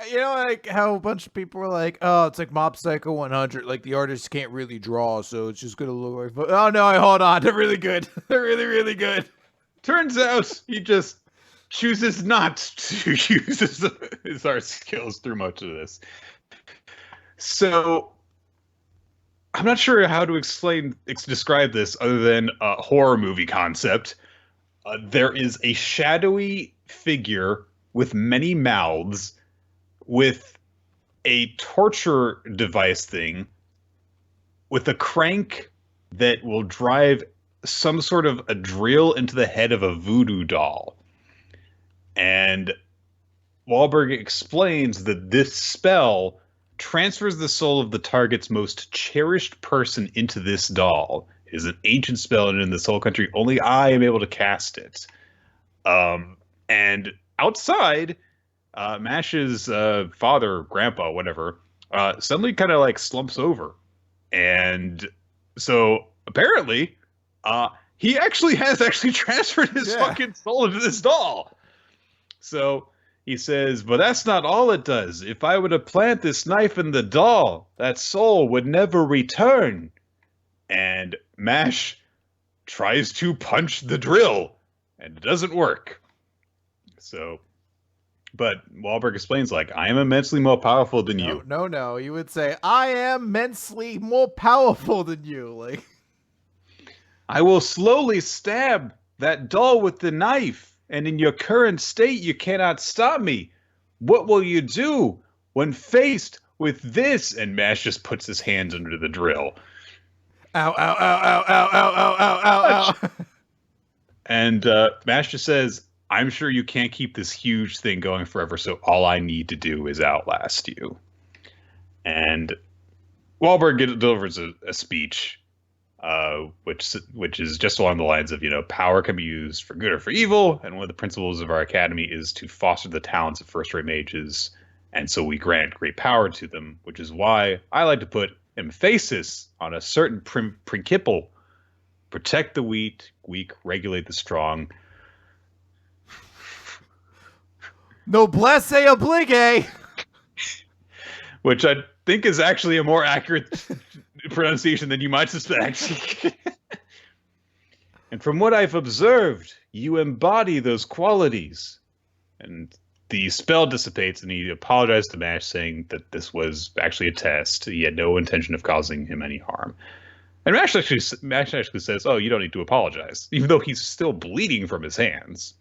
how a bunch of people are like, oh, it's like Mob Psycho 100. Like, the artists can't really draw, so it's just going to look like... Oh, no, hold on. They're really good. They're really, really good. Turns out he just chooses not to use his art skills through much of this. So I'm not sure how to describe this other than a horror movie concept. There is a shadowy figure with many mouths with a torture device thing with a crank that will drive some sort of a drill into the head of a voodoo doll. And Wahlberg explains that this spell transfers the soul of the target's most cherished person into this doll. It is an ancient spell, and in this whole country, only I am able to cast it. And outside, Mash's father, grandpa, whatever, suddenly kind of like slumps over. And so apparently, he actually has transferred his fucking soul into this doll. So he says, but that's not all it does. If I were to plant this knife in the doll, that soul would never return. And Mash tries to punch the drill, and it doesn't work. So, but Wahlberg explains, like, I am immensely more powerful than you. No. You would say, I am immensely more powerful than you. Like, I will slowly stab that doll with the knife. And in your current state, you cannot stop me. What will you do when faced with this? And Mash just puts his hands under the drill. Ow, ow, ow, ow, ow, ow, ow, ow, ow, ow. And Mash just says, I'm sure you can't keep this huge thing going forever, so all I need to do is outlast you. And Wahlberg delivers a speech, which is just along the lines of, power can be used for good or for evil, and one of the principles of our academy is to foster the talents of first-rate mages, and so we grant great power to them, which is why I like to put emphasis on a certain principle: protect the weak, regulate the strong. Noblesse oblige! Which I think is actually a more accurate pronunciation than you might suspect. And from what I've observed, you embody those qualities. And the spell dissipates, and he apologized to Mash, saying that this was actually a test. He had no intention of causing him any harm. And Mash actually says, oh, you don't need to apologize, even though he's still bleeding from his hands.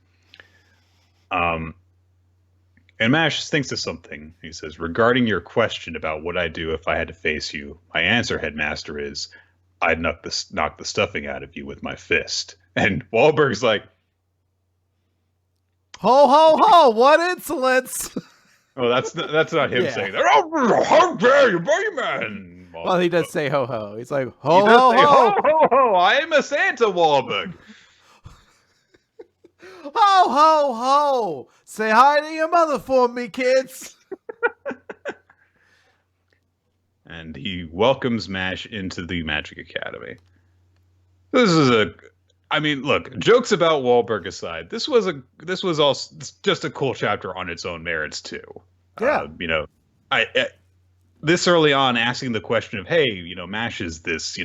And Mash thinks of something. He says, regarding your question about what I'd do if I had to face you, my answer, Headmaster, is I'd knock the stuffing out of you with my fist. And Wahlberg's like, ho, ho, ho, what insolence! Oh, that's not him saying that. Oh, how dare you, boyman! Well, he does say ho, ho. He's like, ho, ho, ho. Ho, ho, ho, I am a Santa, Wahlberg. Ho, ho, ho! Say hi to your mother for me, kids! And he welcomes Mash into the Magic Academy. Look, jokes about Wahlberg aside, this was all just a cool chapter on its own merits too. Yeah. This early on, asking the question of, hey, Mash is this,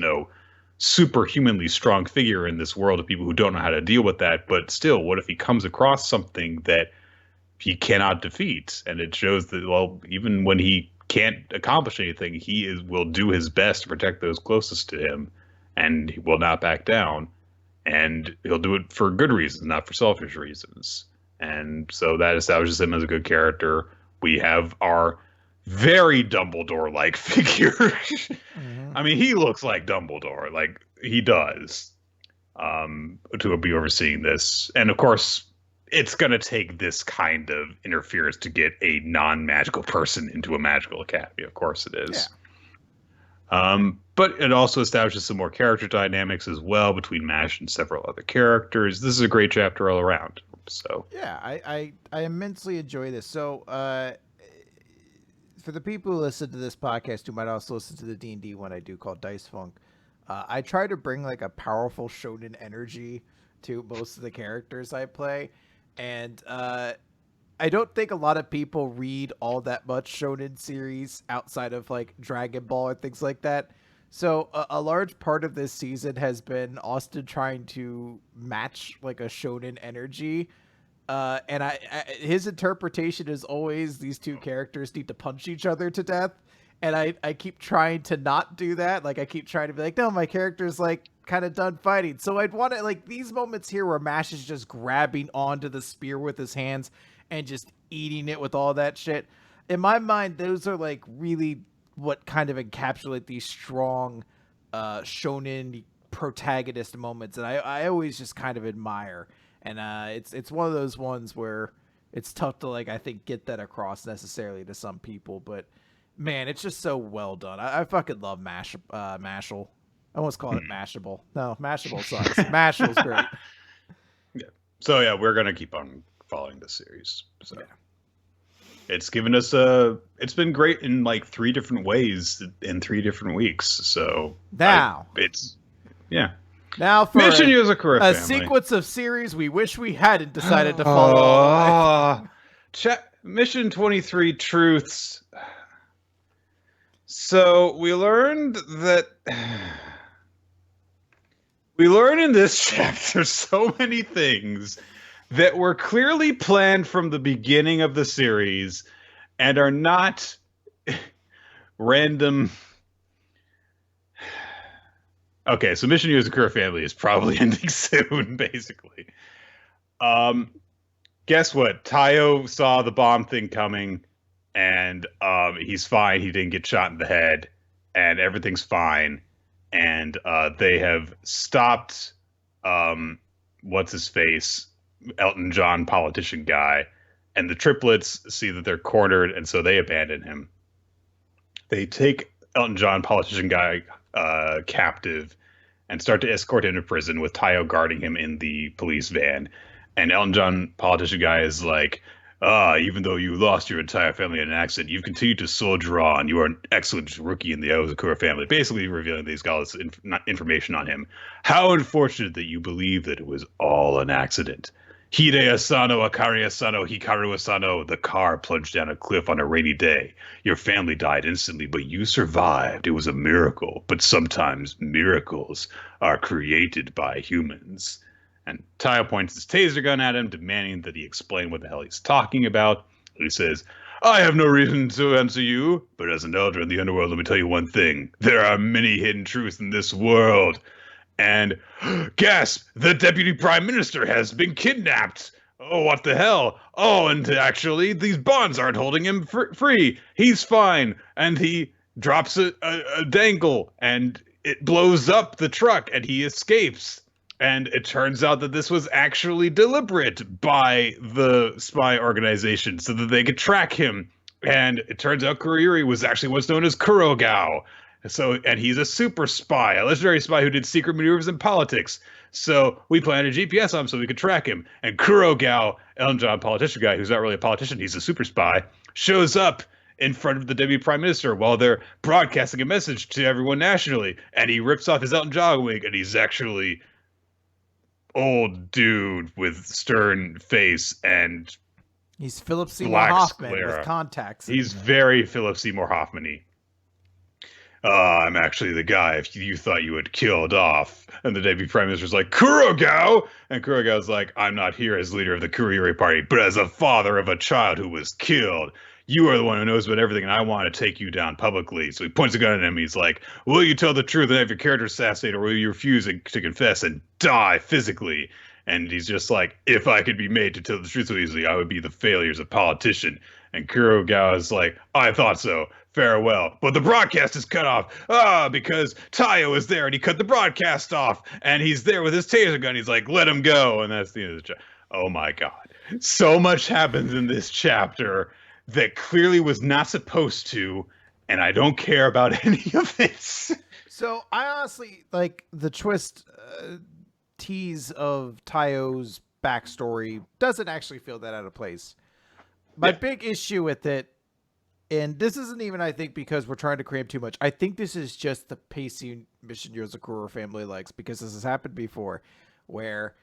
superhumanly strong figure in this world of people who don't know how to deal with that. But still, what if he comes across something that he cannot defeat? And it shows that, well, even when he can't accomplish anything, he will do his best to protect those closest to him, and he will not back down. And he'll do it for good reasons, not for selfish reasons. And so that establishes him as a good character. We have our very Dumbledore-like figure. Mm-hmm. I mean, he looks like Dumbledore, like he does, to be overseeing this. And of course, it's going to take this kind of interference to get a non-magical person into a magical academy. Of course it is. Yeah. But it also establishes some more character dynamics as well between Mash and several other characters. This is a great chapter all around. So yeah, I immensely enjoy this. So for the people who listen to this podcast who might also listen to the D&D one I do called Dice Funk, I try to bring like a powerful shonen energy to most of the characters I play. And I don't think a lot of people read all that much shonen series outside of like Dragon Ball and things like that. So a large part of this season has been Austin trying to match like a shonen energy. And his interpretation is always these two characters need to punch each other to death. And I keep trying to not do that. Like I keep trying to be like, no, my character's like kind of done fighting. So I'd want to, like, these moments here where Mash is just grabbing onto the spear with his hands and just eating it with all that shit. In my mind, those are like really what kind of encapsulate these strong shonen protagonist moments, and I always just kind of admire. And it's one of those ones where it's tough to, like, I think get that across necessarily to some people, but man, it's just so well done. I fucking love Mashle. I almost call it Mashable. No, Mashable sucks. Mashle's great. Yeah. So yeah, we're gonna keep on following this series. So yeah. It's given us it's been great in like 3 different ways in 3 different weeks. So now now for Mission Yozakura a sequence of series we wish we hadn't decided to follow all the way. Mission 23 Truths. So we learned in this chapter so many things that were clearly planned from the beginning of the series and are not random. Okay, so Mission Yozakura Family is probably ending soon, basically. Guess what? Tayo saw the bomb thing coming, and he's fine. He didn't get shot in the head, and everything's fine. And they have stopped what's-his-face, Elton John politician guy, and the triplets see that they're cornered, and so they abandon him. They take Elton John politician guy captive and start to escort him to prison with Tayo guarding him in the police van. And Elton John politician guy is like, even though you lost your entire family in an accident, you've continued to soldier on. You are an excellent rookie in the Yozakura family. Basically revealing that he's got all this information on him. How unfortunate that you believe that it was all an accident. Hide Asano, Akari Asano, Hikaru Asano, the car plunged down a cliff on a rainy day. Your family died instantly, but you survived. It was a miracle. But sometimes miracles are created by humans. And Tayo points his taser gun at him, demanding that he explain what the hell he's talking about. He says, I have no reason to answer you, but as an elder in the underworld, let me tell you one thing. There are many hidden truths in this world. And gasp, the deputy prime minister has been kidnapped. Oh, what the hell? Oh, and actually, these bonds aren't holding him free. He's fine. And he drops a dangle, and it blows up the truck, and he escapes. And it turns out that this was actually deliberate by the spy organization so that they could track him. And it turns out Kuriri was actually what's known as Kurogao. And he's a super spy, a legendary spy who did secret maneuvers in politics. So we planted a GPS on him so we could track him. And Kurogao, Elton John politician guy, who's not really a politician, he's a super spy, shows up in front of the deputy prime minister while they're broadcasting a message to everyone nationally. And he rips off his Elton John wig, and he's actually old dude with stern face and he's Philip Seymour Hoffman with contacts. He's very Philip Seymour Hoffman-y. I'm actually the guy if you thought you had killed off. And the deputy prime minister's like, Kurogao! And Kurogao's like, I'm not here as leader of the Kuriri party, but as a father of a child who was killed. You are the one who knows about everything, and I want to take you down publicly. So he points a gun at him. He's like, will you tell the truth and have your character assassinated, or will you refuse to confess and die physically? And he's just like, if I could be made to tell the truth so easily, I would be the failure as a politician. And Kurogao is like, I thought so. Farewell. But the broadcast is cut off. Because Tayo is there, and he cut the broadcast off. And he's there with his taser gun. He's like, let him go. And that's the end of the chapter. Oh, my God. So much happens in this chapter that clearly was not supposed to, and I don't care about any of this. So I honestly, like, the twist tease of Tayo's backstory doesn't actually feel that out of place. My big issue with it, and this isn't even, I think, because we're trying to cram too much. I think this is just the pacing Mission Yozakura family likes, because this has happened before, where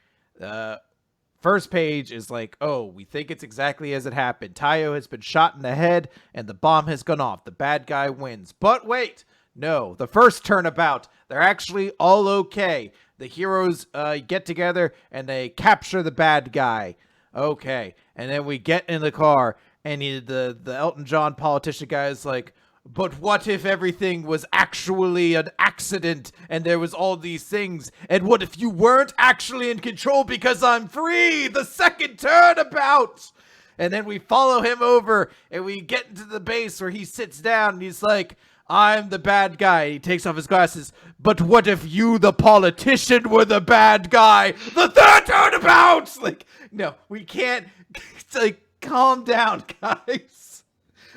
first page is like, oh, we think it's exactly as it happened. Tayo has been shot in the head, and the bomb has gone off. The bad guy wins. But wait, no, the first turnabout, they're actually all okay. The heroes get together, and they capture the bad guy. Okay, and then we get in the car, and the Elton John politician guy is like, but what if everything was actually an accident and there was all these things? And what if you weren't actually in control because I'm free? The second turnabout! And then we follow him over and we get into the base where he sits down and he's like, I'm the bad guy. He takes off his glasses. But what if you, the politician, were the bad guy? The third turnabout! Like, no, we can't. It's like, calm down, guys.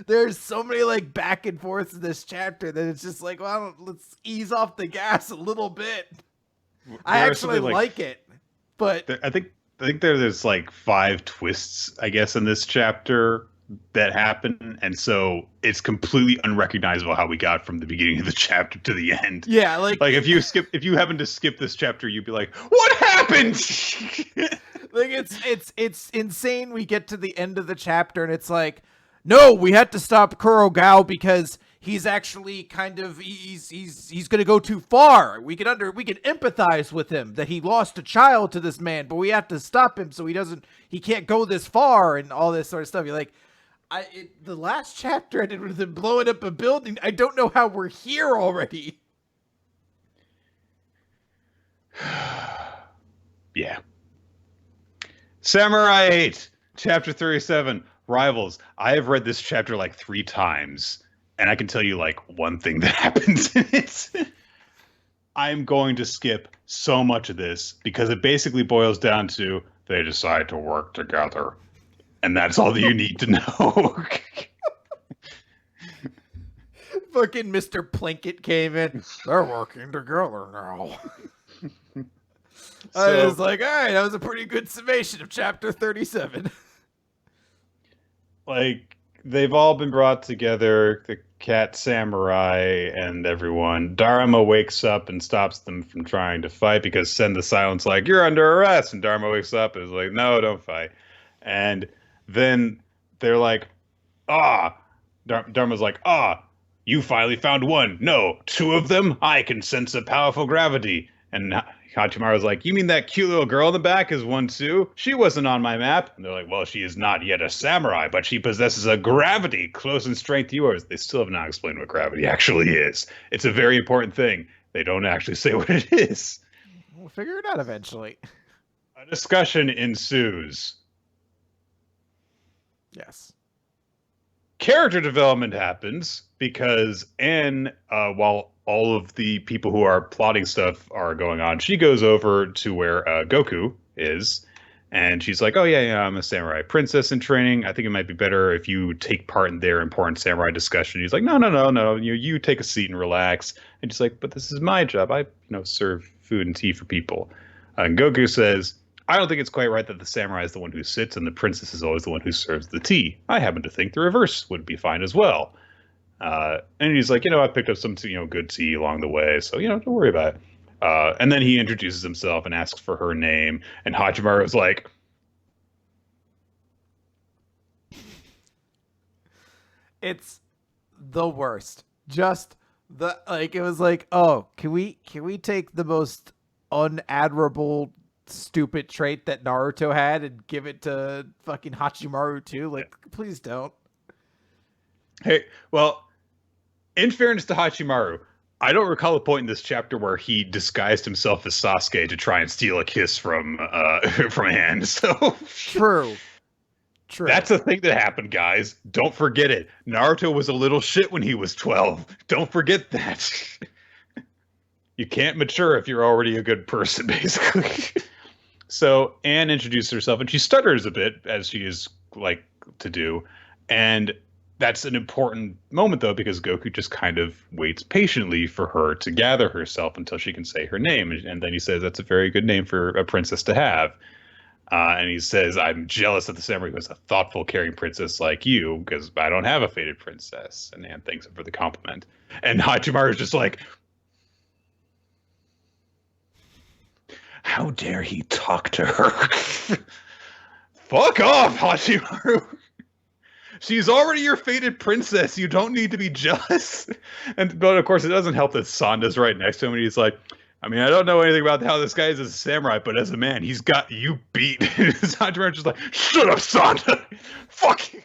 There's so many like back and forths in this chapter that it's just like, well, let's ease off the gas a little bit. I actually like it, but I think there's like 5 twists, I guess, in this chapter that happen, and so it's completely unrecognizable how we got from the beginning of the chapter to the end. Yeah, like if you happen to skip this chapter, you'd be like, "What happened?" Like it's insane. We get to the end of the chapter and it's like, no, we had to stop Kurogao because he's actually kind of he's gonna go too far. We can empathize with him that he lost a child to this man, but we have to stop him so he can't go this far and all this sort of stuff. You're like, the last chapter ended with him blowing up a building. I don't know how we're here already. Yeah. Samurai 8, chapter 37, Rivals. I have read this chapter like 3 times, and I can tell you like one thing that happens in it. I'm going to skip so much of this because it basically boils down to they decide to work together. And that's all that you need to know. Fucking Mr. Plinkett came in. They're working together now. I was like, all right, that was a pretty good summation of chapter 37. Like, they've all been brought together, the cat samurai and everyone. Dharma wakes up and stops them from trying to fight because Send the Silent's like, you're under arrest. And Dharma wakes up and is like, no, don't fight. And then they're like, Dharma's like, you finally found one. No, 2 of them? I can sense a powerful gravity. And Hachimaru's like, you mean that cute little girl in the back is one too? She wasn't on my map. And they're like, well, she is not yet a samurai, but she possesses a gravity close in strength to yours. They still have not explained what gravity actually is. It's a very important thing. They don't actually say what it is. We'll figure it out eventually. A discussion ensues. Yes. Character development happens because Anne, while all of the people who are plotting stuff are going on, she goes over to where Goku is, and she's like, oh, yeah, I'm a samurai princess in training. I think it might be better if you take part in their important samurai discussion. He's like, no. You take a seat and relax. And she's like, but this is my job. I serve food and tea for people. And Goku says, I don't think it's quite right that the samurai is the one who sits and the princess is always the one who serves the tea. I happen to think the reverse would be fine as well. And he's like, I picked up some, good tea along the way, so, don't worry about it. And then he introduces himself and asks for her name, and Hachimaru's like, it's the worst. Just it was like, oh, can we take the most unadmirable, stupid trait that Naruto had and give it to fucking Hachimaru too? Like, please don't. Hey, well, in fairness to Hachimaru, I don't recall a point in this chapter where he disguised himself as Sasuke to try and steal a kiss from Anne. So True. That's a thing that happened, guys. Don't forget it. Naruto was a little shit when he was 12. Don't forget that. You can't mature if you're already a good person, basically. So Anne introduced herself, and she stutters a bit, as she is like to do, and that's an important moment, though, because Goku just kind of waits patiently for her to gather herself until she can say her name. And then he says, that's a very good name for a princess to have. And he says, I'm jealous of the samurai who has a thoughtful, caring princess like you, because I don't have a fated princess. And Anne thanks him for the compliment. And Hachimaru's just like, how dare he talk to her? Fuck off, Hachimaru. She's already your fated princess. You don't need to be jealous. But of course, it doesn't help that Sanda's right next to him, and he's like, I mean, I don't know anything about how this guy is as a samurai, but as a man, he's got you beat. Sanda's just like, shut up, Sanda. Fuck you.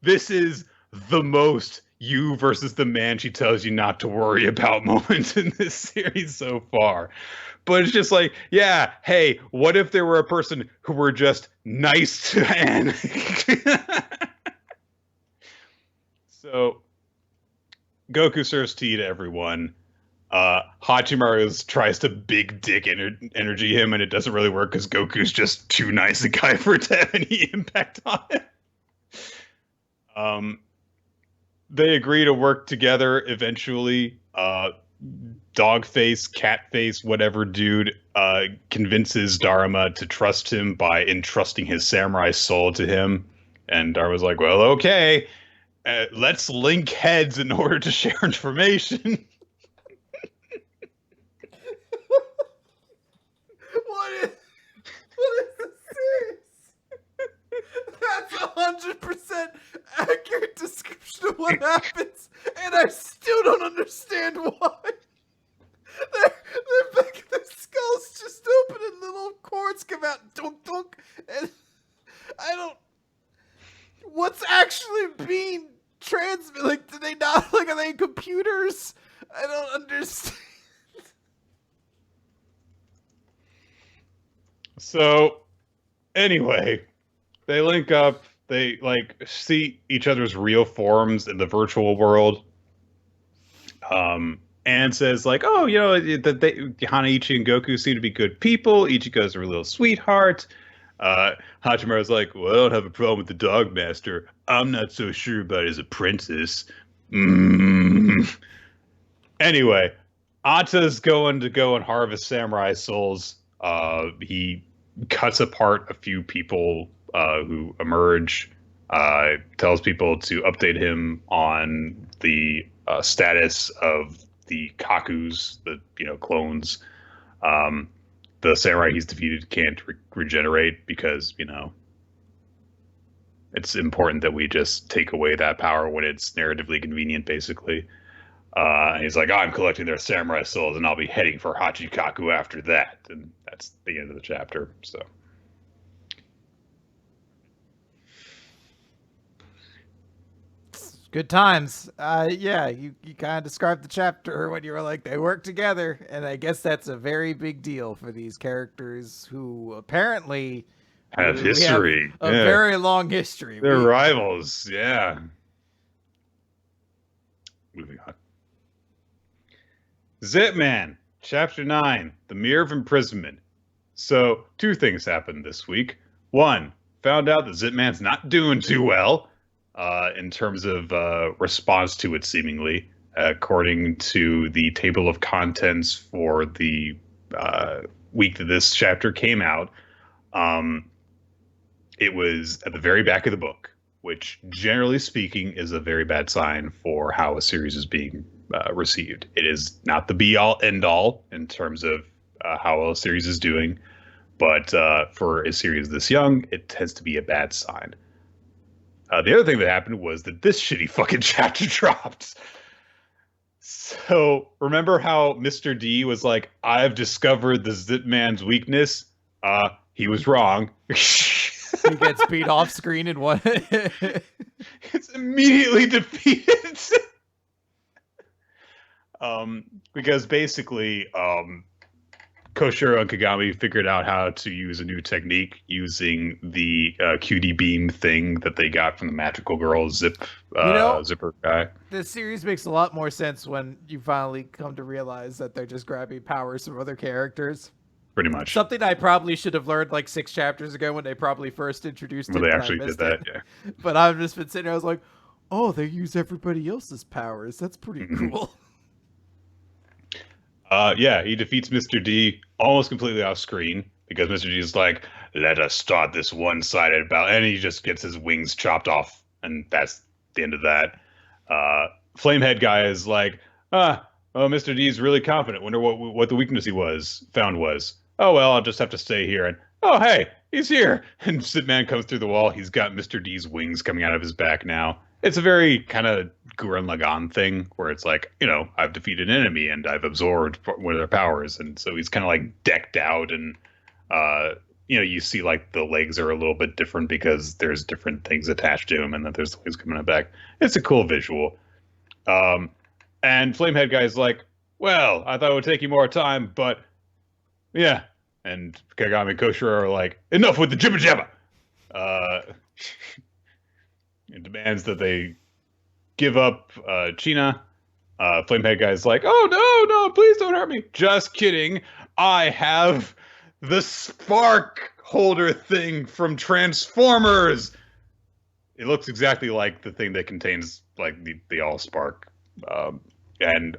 This is the most you versus the man she tells you not to worry about moments in this series so far. But it's just like, yeah, hey, what if there were a person who were just nice to Anne? So Goku serves tea to everyone. Hachimaru tries to big dick energy him, and it doesn't really work because Goku's just too nice a guy for it to have any impact on him. They agree to work together eventually. Dogface, Catface, whatever dude convinces Dharma to trust him by entrusting his samurai soul to him. And Dharma's like, well, okay, let's link heads in order to share information. What is this series? That's 100% accurate description of what happens, and I still don't understand why. Their back of their skulls just open and little cords come out, dunk dunk, and I don't. What's actually being transmitted? Like, do they not? Like, are they computers? I don't understand. So, anyway, they link up. They like see each other's real forms in the virtual world. And says like, oh, you know, Hanaichi and Goku seem to be good people. Ichigo's a real sweetheart. Hachimaru's like, well, I don't have a problem with the dog master. I'm not so sure about his apprentice. Anyway, Ata's going to go and harvest samurai souls. He cuts apart a few people who emerge, tells people to update him on the status of the Kakus, the clones. The samurai he's defeated can't regenerate because it's important that we just take away that power when it's narratively convenient, basically. He's like, I'm collecting their samurai souls, and I'll be heading for Hachikaku after that. And that's the end of the chapter. So. Good times. Yeah, you kind of described the chapter when you were like, they work together, and I guess that's a very big deal for these characters who apparently have history. Have a very long history. They're rivals, yeah. Moving on. Zipman, Chapter 9, The Mirror of Imprisonment. So, two things happened this week. One, found out that Zipman's not doing too well. In terms of response to it, seemingly, according to the table of contents for the week that this chapter came out, it was at the very back of the book, which, generally speaking, is a very bad sign for how a series is being received. It is not the be-all, end-all in terms of how a series is doing, but for a series this young, it tends to be a bad sign. The other thing that happened was that this shitty fucking chapter dropped. So, remember how Mr. D was like, I've discovered the Zipman's weakness? He was wrong. He gets beat off screen in one. It's immediately defeated. Because basically, Koshiro and Kagami figured out how to use a new technique using the QD beam thing that they got from the magical girl zipper guy. This series makes a lot more sense when you finally come to realize that they're just grabbing powers from other characters. Pretty much. Something I probably should have learned like 6 chapters ago when they probably first introduced it. Well, they actually did that, yeah. But I've just been sitting there, I was like, oh, they use everybody else's powers. That's pretty cool. Yeah, he defeats Mr. D almost completely off screen because Mr. D is like, let us start this one-sided battle. And he just gets his wings chopped off. And that's the end of that. Flamehead guy is like, Mr. D is really confident. Wonder what the weakness he found was. Oh, well, I'll just have to stay here. And, oh, hey, he's here. And Zipman comes through the wall. He's got Mr. D's wings coming out of his back now. It's a very kind of Gurren Lagann thing where it's like, I've defeated an enemy and I've absorbed one of their powers. And so he's kind of like decked out and, you see like the legs are a little bit different because there's different things attached to him, and that there's things coming back. It's a cool visual. Um, and Flamehead guy's like, well, I thought it would take you more time, but yeah. And Kagami and Koshiro are like, enough with the jibber jabber. It demands that they give up China. Flamehead guy's like, oh no, please don't hurt me. Just kidding. I have the spark holder thing from Transformers. It looks exactly like the thing that contains like the all spark. And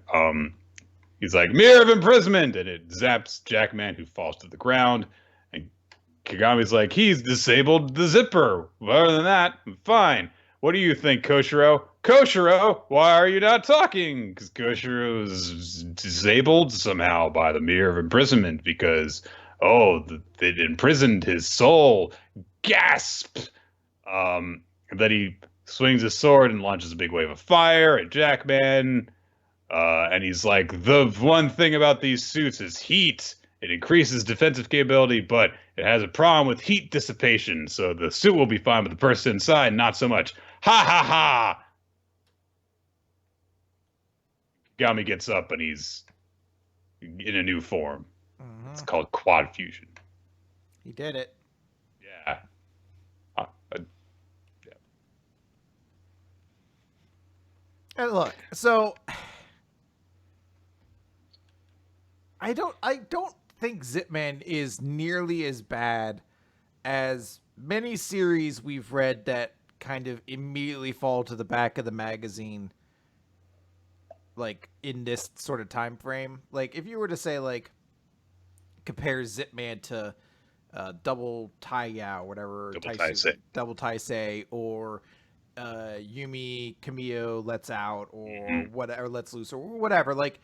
he's like, mirror of imprisonment, and it zaps Jackman, who falls to the ground. And Kagami's like, he's disabled the zipper. Other than that, I'm fine. What do you think, Koshiro? Koshiro, why are you not talking? Because Koshiro is disabled somehow by the mirror of imprisonment because, it imprisoned his soul. Gasp! And then he swings his sword and launches a big wave of fire at Jackman. And he's like, the one thing about these suits is heat. It increases defensive capability, but it has a problem with heat dissipation. So the suit will be fine, but the person inside, not so much. Ha ha ha! Gami gets up and he's in a new form. Mm-hmm. It's called quad fusion. He did it. Yeah. Yeah. And look, so I don't think Zipman is nearly as bad as many series we've read that kind of immediately fall to the back of the magazine, like in this sort of time frame. Like if you were to say like compare Zipman to Double Taiyao, whatever, Double Taisei, or Yumi Kamio Lets Out, or whatever, Lets Loose, or whatever, like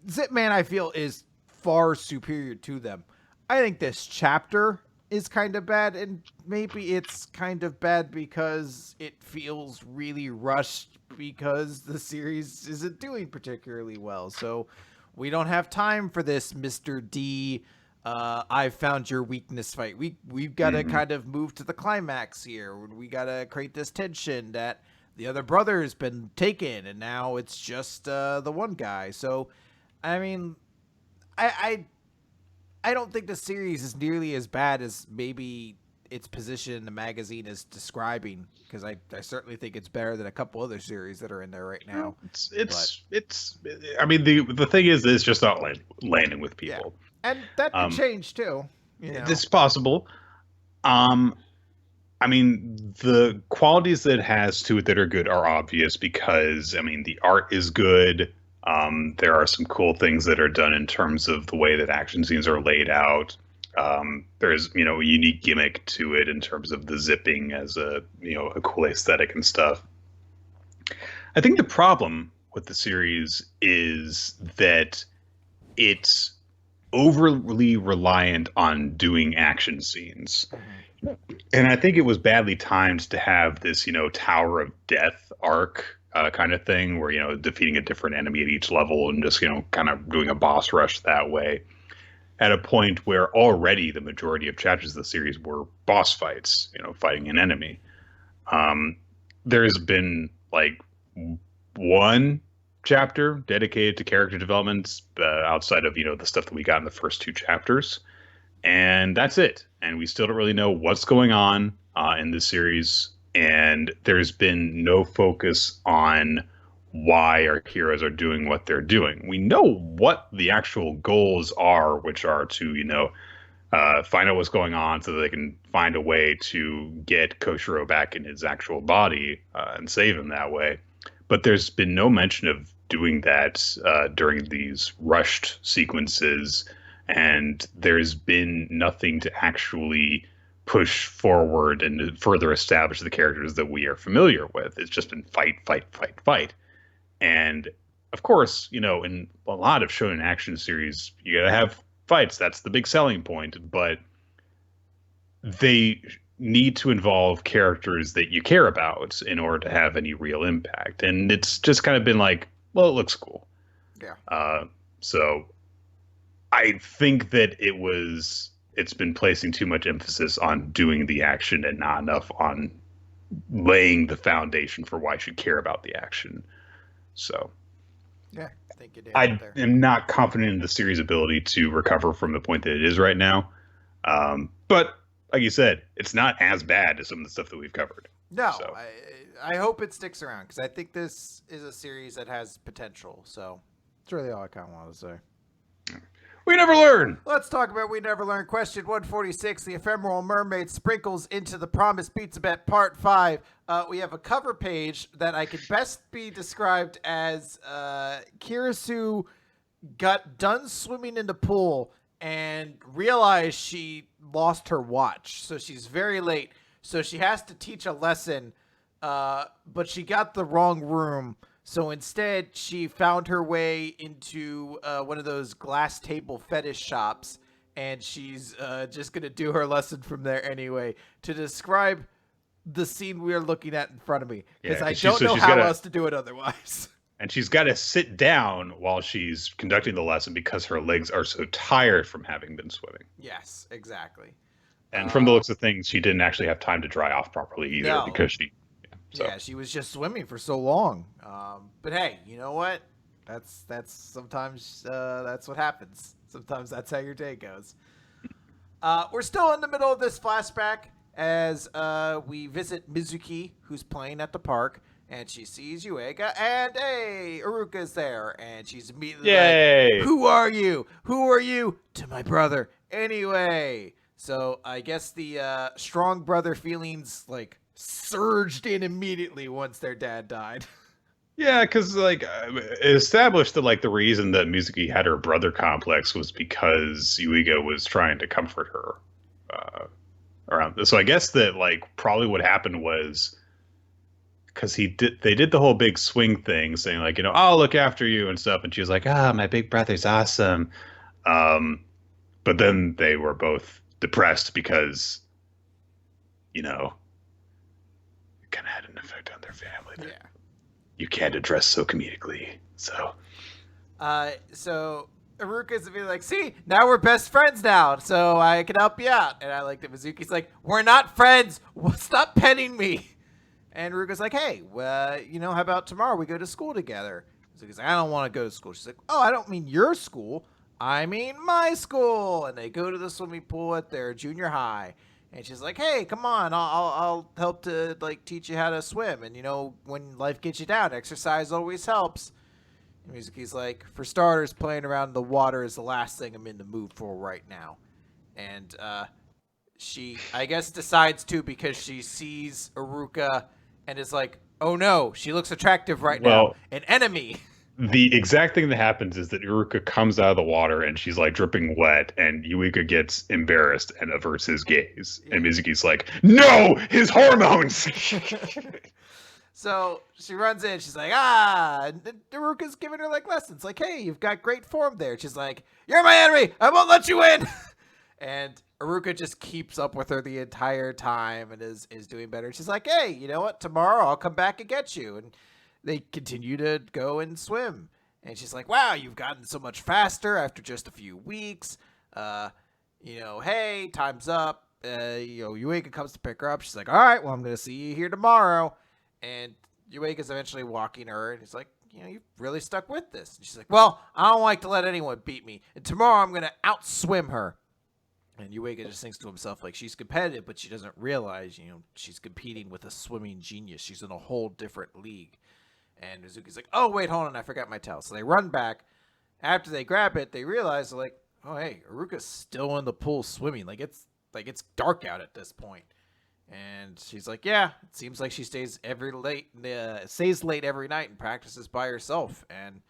Zipman I feel is far superior to them. I think this chapter is kind of bad, and maybe it's kind of bad because it feels really rushed because the series isn't doing particularly well. So we don't have time for this Mr. D, I've found your weakness fight. We've got to kind of move to the climax here. We got to create this tension that the other brother's been taken, and now it's just the one guy. So, I mean, I don't think the series is nearly as bad as maybe its position in the magazine is describing, because I certainly think it's better than a couple other series that are in there right now. It's I mean, the thing is, it's just not landing with people. Yeah. And that could change too. It's possible. I mean, the qualities that it has to it that are good are obvious because, I mean, the art is good. There are some cool things that are done in terms of the way that action scenes are laid out. There's, a unique gimmick to it in terms of the zipping as a cool aesthetic and stuff. I think the problem with the series is that it's overly reliant on doing action scenes. And I think it was badly timed to have this, Tower of Death arc kind of thing where, defeating a different enemy at each level and just, kind of doing a boss rush that way at a point where already the majority of chapters of the series were boss fights, fighting an enemy. There's been like one chapter dedicated to character development outside of, the stuff that we got in the first two chapters. And that's it. And we still don't really know what's going on in this series. And there's been no focus on why our heroes are doing what they're doing. We know what the actual goals are, which are to, find out what's going on so that they can find a way to get Koshiro back in his actual body and save him that way. But there's been no mention of doing that during these rushed sequences. And there's been nothing to actually push forward and to further establish the characters that we are familiar with. It's just been fight, fight, fight, fight. And of course, in a lot of shonen action series, you gotta have fights. That's the big selling point. But they need to involve characters that you care about in order to have any real impact. And it's just kind of been like, well, it looks cool. Yeah. So I think that it was it's been placing too much emphasis on doing the action and not enough on laying the foundation for why I should care about the action. So Yeah, I think you nailed it I there. am not confident in the series' ability to recover from the point that it is right now. But like you said, it's not as bad as some of the stuff that we've covered. No, So I hope it sticks around because I think this is a series that has potential. So that's really all I kind of want to say. we never learn. Let's talk about We Never Learn. Question 146. The ephemeral mermaid sprinkles into the Promised Pizza Bet Part 5. We have a cover page that I could best be described as Kirisu got done swimming in the pool and realized she lost her watch. So she's very late. So she has to teach a lesson, but she got the wrong room. So instead, she found her way into one of those glass table fetish shops, and she's just going to do her lesson from there anyway. To describe the scene we are looking at in front of me, because I don't know how else to do it otherwise. And she's got to sit down while she's conducting the lesson because her legs are so tired from having been swimming. Yes, exactly. And from the looks of things, she didn't actually have time to dry off properly either because she... Yeah, she was just swimming for so long. But hey, you know what? That's sometimes that's what happens. Sometimes that's how your day goes. We're still in the middle of this flashback as we visit Mizuki, who's playing at the park, and she sees Yuiga, and hey, Iruka's there, and she's immediately like, "Who are you? Who are you?" To my brother. Anyway, so I guess the strong brother feelings like surged in immediately once their dad died. Yeah, because like it established that like the reason that Mizuki had her brother complex was because Yuiga was trying to comfort her around this. So I guess that like probably what happened was because they did the whole big swing thing, saying like, you know, I'll look after you and stuff, and she was like, my big brother's awesome. But then they were both depressed because, you know, it kind of had an effect on their family. Yeah. You can't address so comedically. So Iruka's be like, see, now we're best friends now, so I can help you out. And I like that Mizuki's like, we're not friends. Stop petting me. And Iruka's like, hey, well, you know, how about tomorrow we go to school together? Mizuki's like, I don't want to go to school. She's like, oh, I don't mean your school. I mean my school. And they go to the swimming pool at their junior high. And she's like, hey, come on, I'll help to like teach you how to swim. And, you know, when life gets you down, exercise always helps. And Mizuki's like, for starters, playing around in the water is the last thing I'm in the mood for right now. And she, I guess, decides to because she sees Iruka and is like, oh no, she looks attractive right now. An enemy. The exact thing that happens is that Iruka comes out of the water and she's like dripping wet, and Yuiga gets embarrassed and averts his gaze. Yeah. And Mizuki's like, no, his hormones! So she runs in, she's like, Iruka's giving her like lessons. Like, hey, you've got great form there. She's like, you're my enemy, I won't let you in! And Iruka just keeps up with her the entire time and is doing better. She's like, hey, you know what? Tomorrow I'll come back and get you. And they continue to go and swim. And she's like, wow, you've gotten so much faster after just a few weeks. You know, hey, time's up. Yuiga comes to pick her up. She's like, all right, well, I'm going to see you here tomorrow. And Yuiga's eventually walking her. And he's like, you know, you've really stuck with this. And she's like, well, I don't like to let anyone beat me. And tomorrow I'm going to outswim her. And Yuiga just thinks to himself, like, she's competitive, but she doesn't realize, you know, she's competing with a swimming genius. She's in a whole different league. And Mizuki's like, oh, wait, hold on, I forgot my towel. So they run back. After they grab it, they realize, like, oh, hey, Iruka's still in the pool swimming. Like it's dark out at this point. And she's like, yeah, it seems like she stays late every night and practices by herself. And,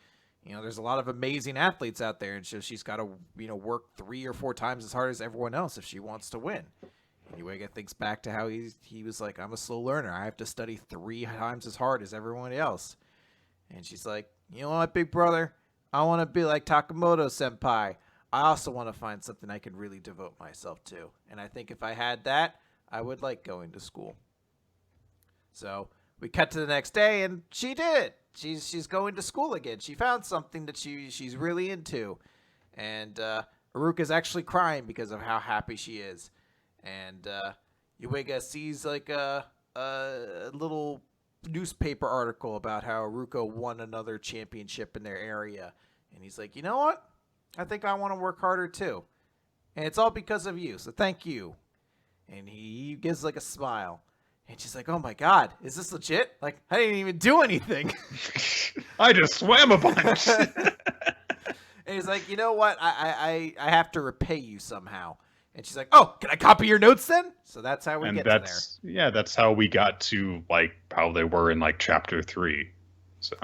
you know, there's a lot of amazing athletes out there, and so she's got to, you know, work 3 or 4 times as hard as everyone else if she wants to win. And Yuiga thinks back to how he was like, I'm a slow learner. I have to study 3 times as hard as everyone else. And she's like, you know what, big brother? I want to be like Takamoto senpai. I also want to find something I can really devote myself to. And I think if I had that, I would like going to school. So we cut to the next day, and she did it. She's going to school again. She found something that she's really into. And Haruka's actually crying because of how happy she is. And Yuiga sees like a little newspaper article about how Haruka won another championship in their area. And he's like, you know what? I think I want to work harder too. And it's all because of you, so thank you. And he gives like a smile. And she's like, oh my god, is this legit? Like, I didn't even do anything. I just swam a bunch. And he's like, you know what? I have to repay you somehow. And she's like, oh, can I copy your notes then? So that's how we get to there. Yeah, that's how we got to like how they were in like chapter 3. So.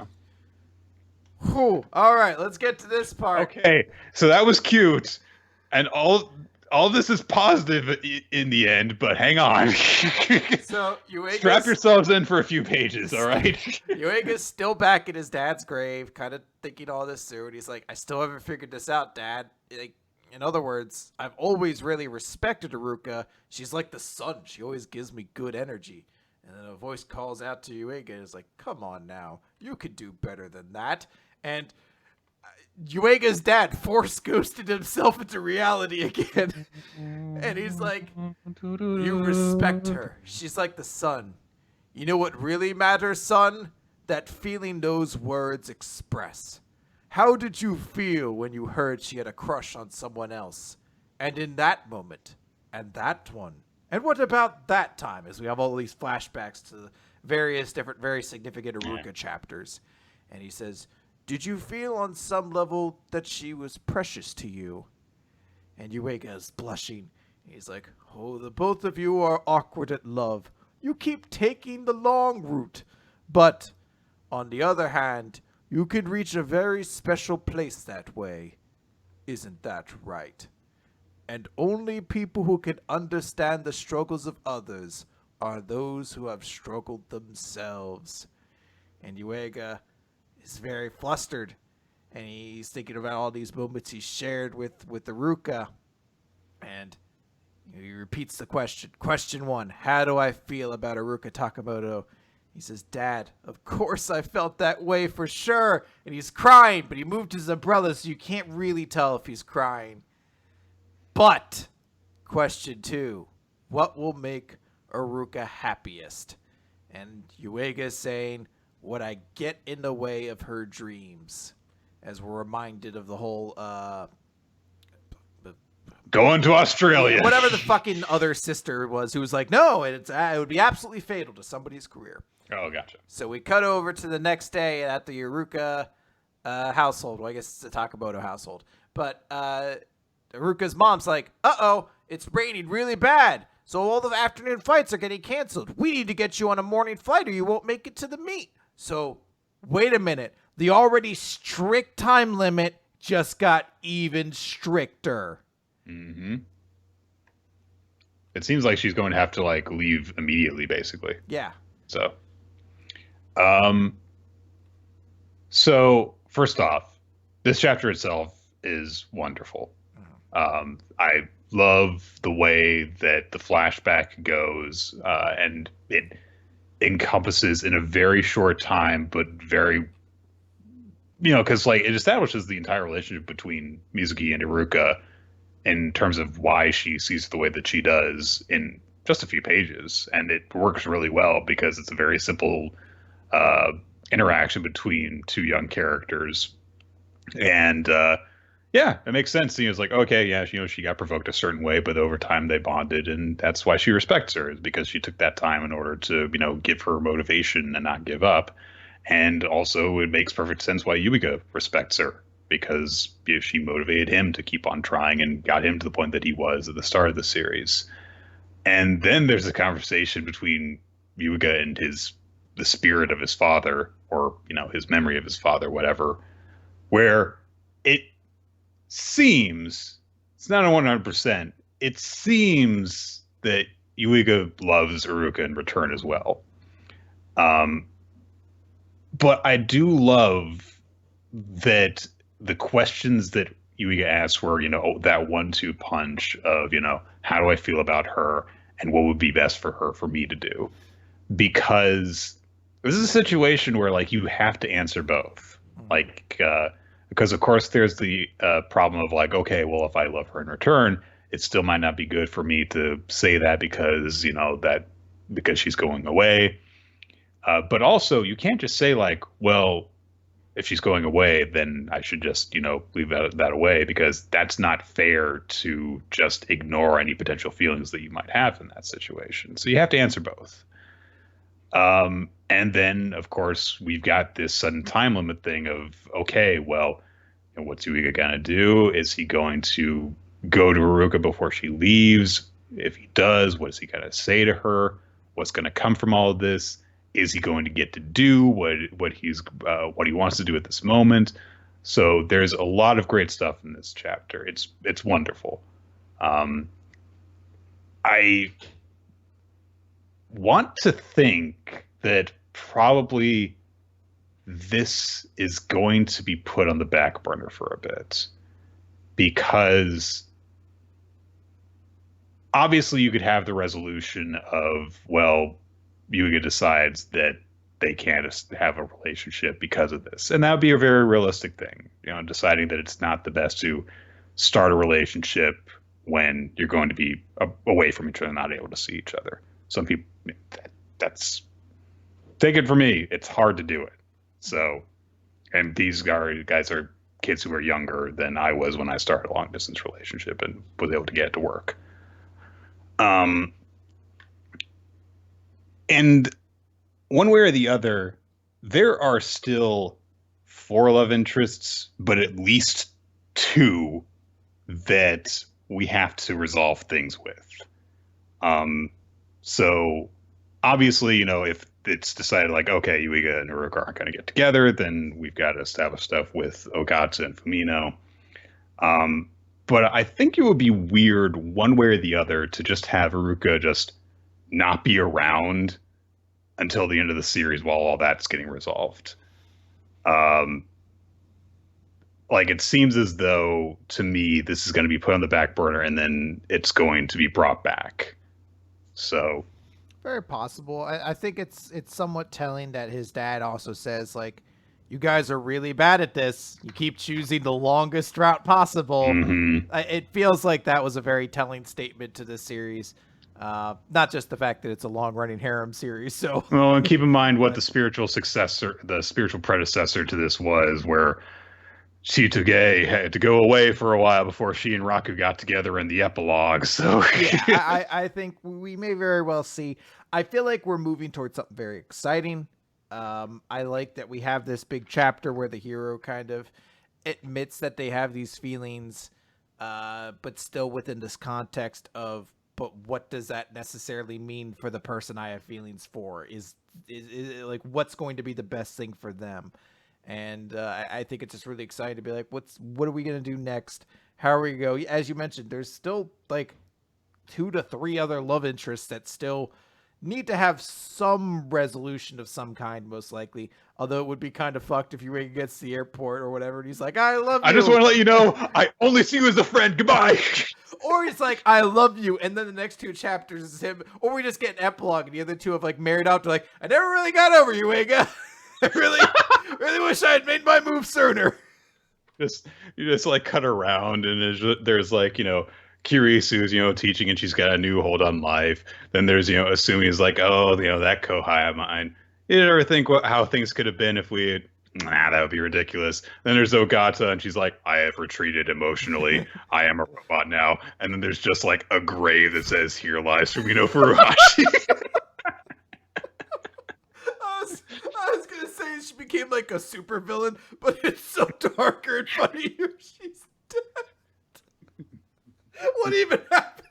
Whew. All right, let's get to this part. Okay, so that was cute. And all this is positive in the end, but hang on. So strap yourselves in for a few pages, all right? Yuiga's still back in his dad's grave, kind of thinking all this through, and he's like, I still haven't figured this out, Dad. Like, in other words, I've always really respected Haruka. She's like the sun. She always gives me good energy. And then a voice calls out to Yuiga and is like, come on now. You could do better than that. And Yuiga's dad force ghosted himself into reality again. And he's like, you respect her. She's like the sun. You know what really matters, son? That feeling those words express. How did you feel when you heard she had a crush on someone else? And in that moment, and that one. And what about that time? As we have all these flashbacks to various different, very significant Haruka chapters. And he says, did you feel on some level that she was precious to you? And Yuiga is blushing. He's like, oh, the both of you are awkward at love. You keep taking the long route. But, on the other hand, you could reach a very special place that way. Isn't that right? And only people who can understand the struggles of others are those who have struggled themselves. And Yuiga is very flustered, and he's thinking about all these moments he shared with Haruka. And he repeats the question. Question 1, how do I feel about Haruka Takamoto? He says, Dad, of course I felt that way for sure. And he's crying, but he moved his umbrella, so you can't really tell if he's crying. But, question 2, what will make Haruka happiest? And Yuiga is saying, would I get in the way of her dreams? As we're reminded of the whole, going to Australia. Whatever the fucking other sister was who was like, no, it would be absolutely fatal to somebody's career. Oh, gotcha. So we cut over to the next day at the Haruka household. Well, I guess it's the Takamoto household. But Haruka's mom's like, uh-oh, it's raining really bad. So all the afternoon flights are getting canceled. We need to get you on a morning flight or you won't make it to the meet. So wait a minute. The already strict time limit just got even stricter. Mm-hmm. It seems like she's going to have to like leave immediately, basically. Yeah. So first off, this chapter itself is wonderful. I love the way that the flashback goes, and it encompasses in a very short time, but very, because like it establishes the entire relationship between Mizuki and Haruka in terms of why she sees the way that she does in just a few pages, and it works really well because it's a very simple interaction between two young characters, and yeah, it makes sense. It's like, okay, yeah, she got provoked a certain way, but over time they bonded, and that's why she respects her, is because she took that time in order to give her motivation and not give up. And also it makes perfect sense why Yuiga respects her, because she motivated him to keep on trying and got him to the point that he was at the start of the series. And then there's a conversation between Yuiga and the spirit of his father, or his memory of his father, whatever, where it seems, it's not a 100%, it seems that Yuiga loves Haruka in return as well. But I do love that the questions that Yuiga asked were, that 1-2 punch of, how do I feel about her and what would be best for her for me to do? Because this is a situation where like you have to answer both. Like Because of course there's the problem of like, okay, well, if I love her in return, it still might not be good for me to say that because because she's going away. But also, you can't just say like, well, if she's going away, then I should just, leave that away because that's not fair to just ignore any potential feelings that you might have in that situation. So you have to answer both. And then, of course, we've got this sudden time limit thing of, okay, well, what's Yuiga going to do? Is he going to go to Haruka before she leaves? If he does, what is he going to say to her? What's going to come from all of this? Is he going to get to do what he wants to do at this moment? So there's a lot of great stuff in this chapter. It's wonderful. I want to think that probably this is going to be put on the back burner for a bit because obviously you could have the resolution of, well, Yuiga decides that they can't have a relationship because of this. And that would be a very realistic thing, deciding that it's not the best to start a relationship when you're going to be away from each other, not able to see each other. Some people, that's, take it from me, it's hard to do it. So, and these guys are kids who are younger than I was when I started a long distance relationship and was able to get it to work. And one way or the other, there are still 4 love interests, but at least 2 that we have to resolve things with. So obviously, if it's decided like, okay, Yuiga and Haruka aren't going to get together, then we've got to establish stuff with Ogata and Fumino. But I think it would be weird one way or the other to just have Haruka just not be around until the end of the series while all that's getting resolved. Like it seems as though to me this is going to be put on the back burner and then it's going to be brought back. So very possible. I think it's somewhat telling that his dad also says like, you guys are really bad at this. You keep choosing the longest route possible. Mm-hmm. It feels like that was a very telling statement to this series. Not just the fact that it's a long-running harem series. So, well, and keep in mind what the spiritual predecessor to this was, where Chitoge had to go away for a while before she and Raku got together in the epilogue. So, yeah, I think we may very well see. I feel like we're moving towards something very exciting. I like that we have this big chapter where the hero kind of admits that they have these feelings, but still within this context of, but what does that necessarily mean for the person I have feelings for? Is like, what's going to be the best thing for them? And I think it's just really exciting to be like, what are we going to do next? How are we going to go? As you mentioned, there's still like 2 to 3 other love interests that still need to have some resolution of some kind, most likely. Although it would be kind of fucked if Yuiga gets to the airport or whatever, and he's like, I love you. I just want to let you know, I only see you as a friend. Goodbye. Or he's like, I love you, and then the next 2 chapters is him. Or we just get an epilogue, and the other 2 have like married out to like, I never really got over you, Yuiga. I really wish I had made my move sooner. You just like cut around, and there's like, Kirisu's, teaching, and she's got a new hold on life. Then there's, Asumi's like, oh, that Kohai of mine. You didn't ever think how things could have been if we had, that would be ridiculous. Then there's Ogata, and she's like, I have retreated emotionally. I am a robot now. And then there's just like a grave that says, here lies Fumino Furuhashi. I was going to say she became like a super villain, but it's so darker and funny here. She's dead. What even happened?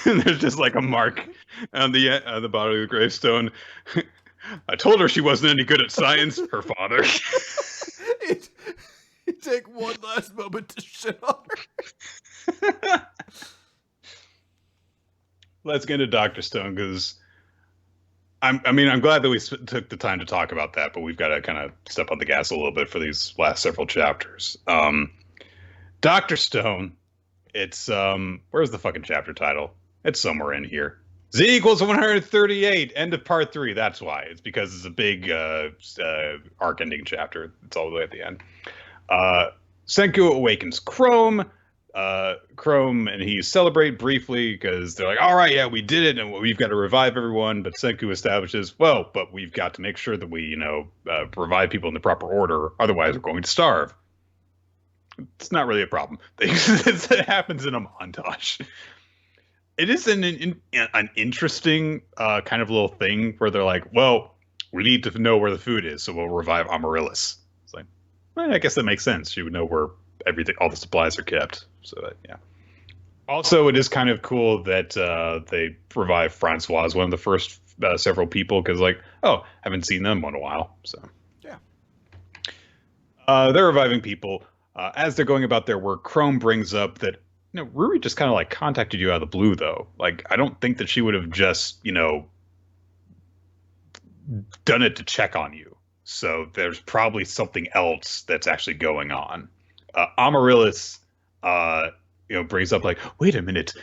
And there's just like a mark on the bottom of the gravestone. I told her she wasn't any good at science. Her father. You take one last moment to shit on her. Let's get into Dr. Stone, because I'm glad that we took the time to talk about that, but we've got to kind of step on the gas a little bit for these last several chapters. Dr. Stone, it's where's the fucking chapter title? It's somewhere in here. Z equals 138. End of part 3. That's why. It's because it's a big arc ending chapter. It's all the way at the end. Senku awakens Chrome. Chrome and he celebrate briefly because they're like, all right, yeah, we did it, and we've got to revive everyone. But Senku establishes, well, but we've got to make sure that we, revive people in the proper order. Otherwise, we're going to starve. It's not really a problem. It happens in a montage. It is an interesting kind of little thing where they're like, well, we need to know where the food is, so we'll revive Amaryllis. It's like, well, I guess that makes sense. She would know where all the supplies are kept. So yeah. Also, it is kind of cool that they revive Francois as one of the first several people because, like, oh, haven't seen them in a while. So yeah, they're reviving people. As they're going about their work, Chrome brings up that, Ruri just kind of like contacted you out of the blue, though. Like, I don't think that she would have just, done it to check on you. So there's probably something else that's actually going on. Amaryllis, brings up like, wait a minute,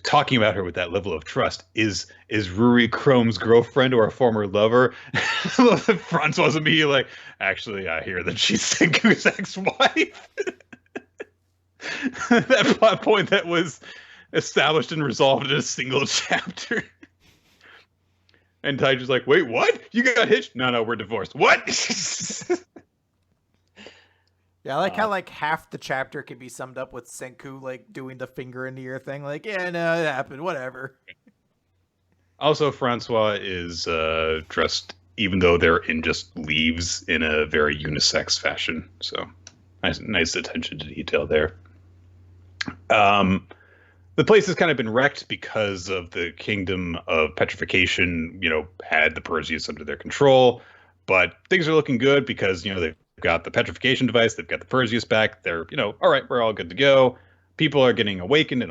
talking about her with that level of trust, is Ruri Chrome's girlfriend or a former lover? Francois was immediately like, actually, I hear that she's Senku's ex-wife. That plot point that was established and resolved in a single chapter. And Taiju's like, wait, what? You got hitched? No, we're divorced. What? Yeah, I like how like half the chapter can be summed up with Senku like doing the finger in the ear thing. Like, yeah, no, it happened. Whatever. Also, Francois is dressed, even though they're in just leaves, in a very unisex fashion. So nice attention to detail there. The place has kind of been wrecked because of the Kingdom of Petrification, had the Perseus under their control. But things are looking good because, they've got the petrification device, they've got the Perseus back. They're, all right, we're all good to go. People are getting awakened.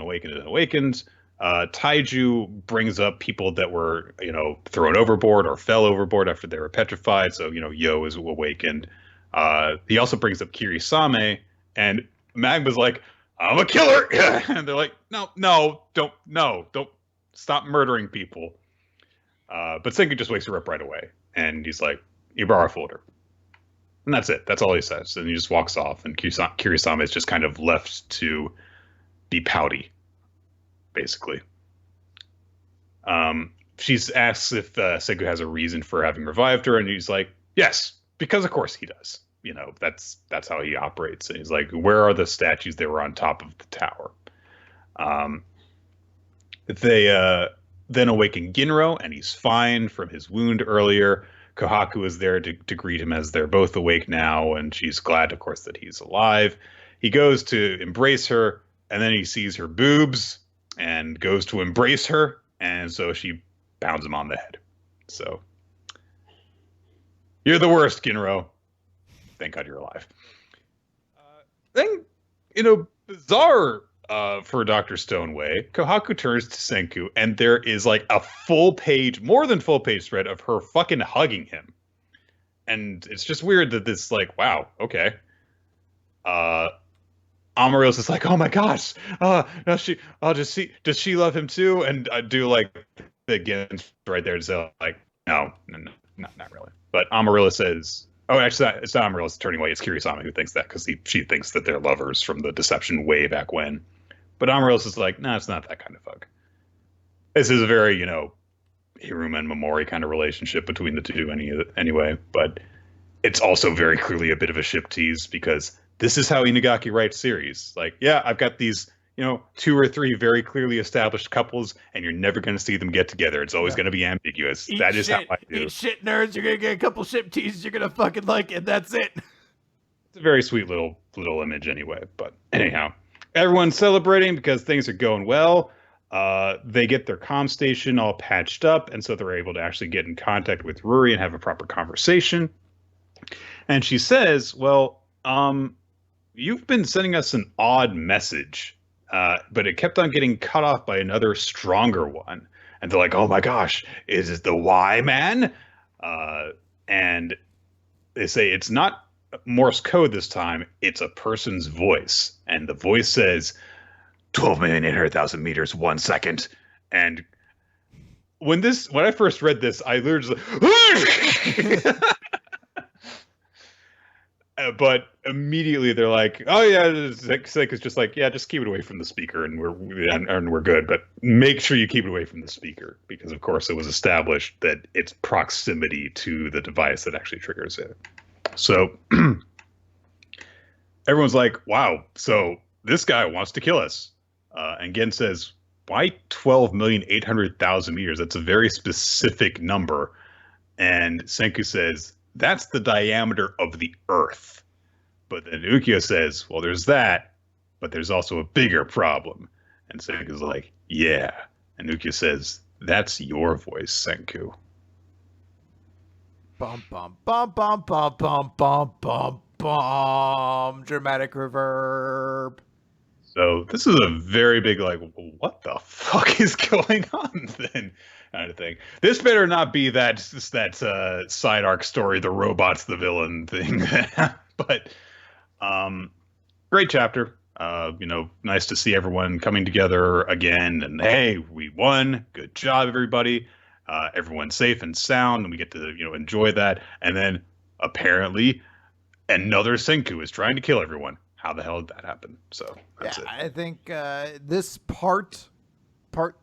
Taiju brings up people that were, thrown overboard or fell overboard after they were petrified. So, Yo is awakened. He also brings up Kirisame, and Magma's like, I'm a killer. And they're like, no, don't stop murdering people. But Senku just wakes her up right away. And he's like, Ibarra fooled her. And that's it. That's all he says. And he just walks off. And Kirisame is just kind of left to be pouty, basically. She's asks if Senku has a reason for having revived her. And he's like, yes, because of course he does. That's how he operates. And he's like, where are the statues that were on top of the tower? They then awaken Ginro, and he's fine from his wound earlier. Kohaku is there to greet him as they're both awake now, and she's glad, of course, that he's alive. He goes to embrace her, and then he sees her boobs and goes to embrace her, and so she pounds him on the head. So, you're the worst, Ginro. Thank God you're alive. Then, bizarre for Dr. Stoneway, Kohaku turns to Senku, and there is like a more than full page thread of her fucking hugging him. And it's just weird that this, like, wow, okay. Amaryllis is like, oh my gosh, does she love him too? And I do like again right there to say like, no, not really. But Amaryllis says, oh, actually, it's not Amaryllis turning away. It's Kirisame who thinks that because she thinks that they're lovers from the deception way back when. But Amaryllis is like, no, it's not that kind of hug. This is a very, Hiruma and Momori kind of relationship between the two anyway. But it's also very clearly a bit of a ship tease because this is how Inagaki writes series. Like, yeah, I've got these, 2 or 3 very clearly established couples, and you're never going to see them get together. It's always going to be ambiguous. That is how I do. Eat shit, nerds. You're going to get a couple ship teases you're going to fucking like, and that's it. It's a very sweet little image anyway. But anyhow, everyone's celebrating because things are going well. They get their comm station all patched up, and so they're able to actually get in contact with Ruri and have a proper conversation. And she says, well, you've been sending us an odd message. But it kept on getting cut off by another stronger one. And they're like, oh my gosh, is it the Y man? And they say it's not Morse code this time, it's a person's voice. And the voice says, 12,800,000 meters, 1 second. And when I first read this, I literally just like, but immediately they're like, "Oh yeah," Sick is just like, "Yeah, just keep it away from the speaker, and we're good. But make sure you keep it away from the speaker because, of course, it was established that it's proximity to the device that actually triggers it." So everyone's like, "Wow, so this guy wants to kill us," and Gen says, "Why 12,800,000 meters? That's a very specific number." And Senku says, "That's the diameter of the Earth." But then Ukiyo says, "Well, there's that, but there's also a bigger problem." And Senku's like, "Yeah." And Ukiyo says, "That's your voice, Senku." Bum, bum, bum, bum, bum, bum, bum, bum, bum. Dramatic reverb. So this is a very big, like, what the fuck is going on then? Kind of thing. This better not be that side arc story, the robot's the villain thing. But great chapter. Nice to see everyone coming together again. And hey, we won. Good job, everybody. Everyone's safe and sound, and we get to enjoy that. And then apparently, another Senku is trying to kill everyone. How the hell did that happen? So that's it. I think this part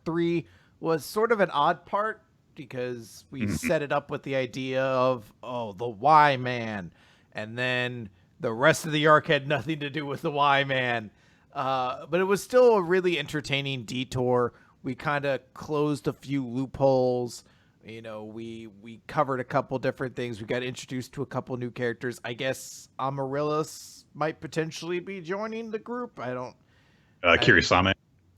3, was sort of an odd part because we set it up with the idea of, the Y Man, and then the rest of the arc had nothing to do with the Y Man. But it was still a really entertaining detour. We kind of closed a few loopholes. We covered a couple different things. We got introduced to a couple new characters. I guess Amaryllis might potentially be joining the group. I don't. Kirisame.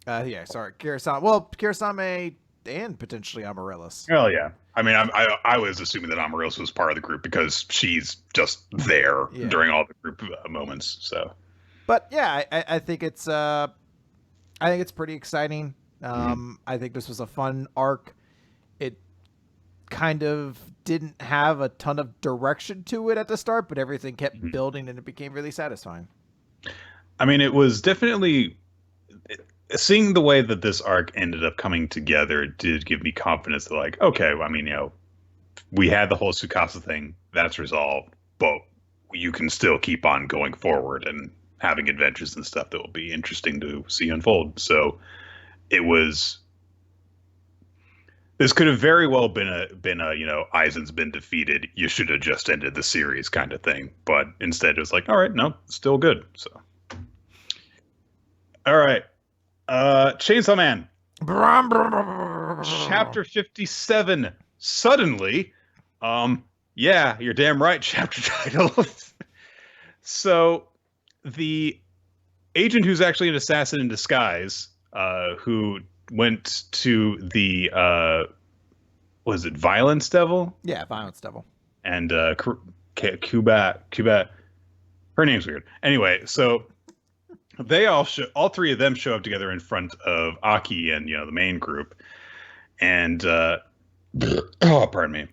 Kirisame. Well, Kirisame and potentially Amaryllis. Well, yeah. I mean, I was assuming that Amaryllis was part of the group because she's just there during all the group moments. So, but yeah, I think it's pretty exciting. I think this was a fun arc. It kind of didn't have a ton of direction to it at the start, but everything kept building and it became really satisfying. I mean, it was definitely seeing the way that this arc ended up coming together did give me confidence that, like, okay, well, I mean, we had the whole Tsukasa thing that's resolved, but you can still keep on going forward and having adventures and stuff that will be interesting to see unfold. So this could have very well been a Aizen's been defeated, you should have just ended the series kind of thing. But instead it was like, all right, no, still good. So all right. Chainsaw Man. Chapter 57. Suddenly. Yeah, you're damn right, chapter title. So the agent who's actually an assassin in disguise, who went to the was it Violence Devil? Yeah, Violence Devil. And Cuba, her name's weird. Anyway, so they all three of them show up together in front of Aki and the main group, and oh, pardon me.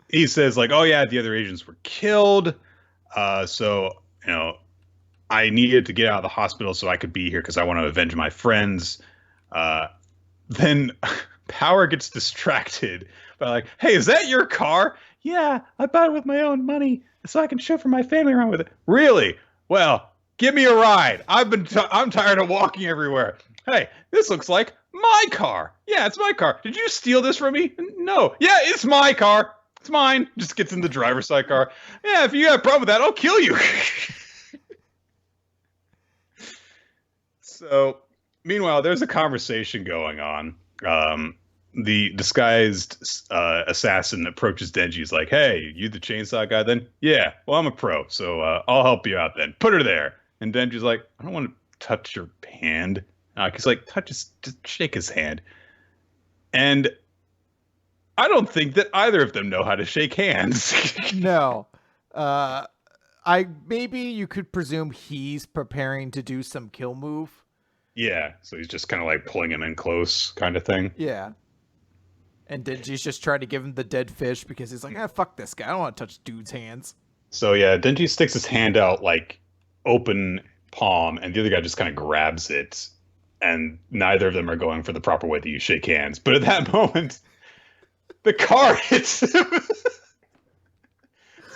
He says, like, oh yeah, the other agents were killed, so I needed to get out of the hospital so I could be here because I want to avenge my friends. Then Power gets distracted by, like, hey, is that your car? Yeah, I bought it with my own money so I can chauffeur my family around with it. Really? Well, give me a ride. I'm tired of walking everywhere. Hey, this looks like my car. Yeah, it's my car. Did you steal this from me? No. Yeah, it's my car. It's mine. Just gets in the driver's side car. Yeah, if you got a problem with that, I'll kill you. So, meanwhile, there's a conversation going on. The disguised assassin approaches Denji. He's like, hey, you the chainsaw guy then? Yeah, well, I'm a pro, so I'll help you out then. Put her there. And Denji's like, I don't want to touch your hand. He's like, just shake his hand. And I don't think that either of them know how to shake hands. No. Maybe you could presume he's preparing to do some kill move. Yeah, so he's just kind of like pulling him in close kind of thing. Yeah. And Denji's just trying to give him the dead fish because he's like, fuck this guy. I don't want to touch dude's hands. So yeah, Denji sticks his hand out like open palm, and the other guy just kind of grabs it. and neither of them are going for the proper way that you shake hands. But at that moment, the car hits him.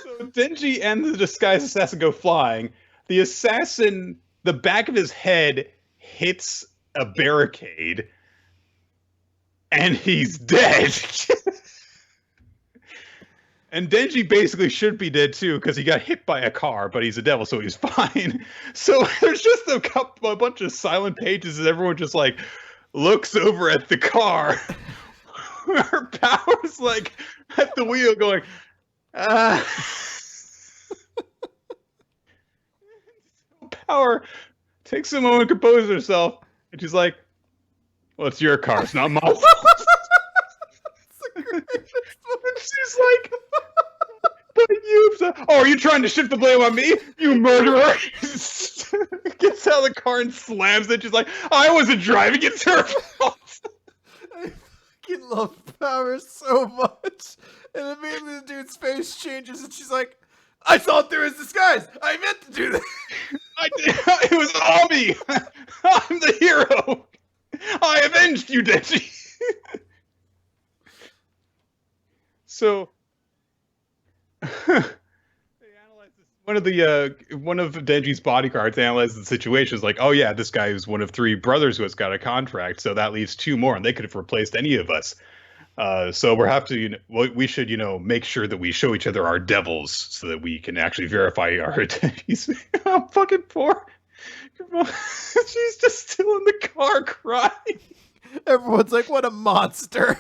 So Denji and the disguised assassin go flying. The assassin, the back of his head hits a barricade, and he's dead. And Denji basically should be dead too because he got hit by a car, but he's a devil, so he's fine. So there's just a bunch of silent pages, and everyone just like looks over at the car. Her Power's like at the wheel, going, ah. Power takes a moment to compose herself, and she's like, "Well, it's your car, it's not mine." She's like, "But you, oh, are you trying to shift the blame on me, you murderer?" Gets out of the car and slams it. She's like, "I wasn't driving, it's her fault." I fucking love Power so much. And immediately the dude's face changes, and she's like, "I thought there was disguise. I meant to do that." It was all me. I'm the hero. I avenged you, Denji. So they analyze this. One of Denji's bodyguards analyzes the situation. Is like, oh yeah, this guy is one of 3 brothers who has got a contract, so that leaves 2 more, and they could have replaced any of us. So we should, make sure that we show each other our devils so that we can actually verify our identities. I'm fucking poor. She's just still in the car crying. Everyone's like, what a monster.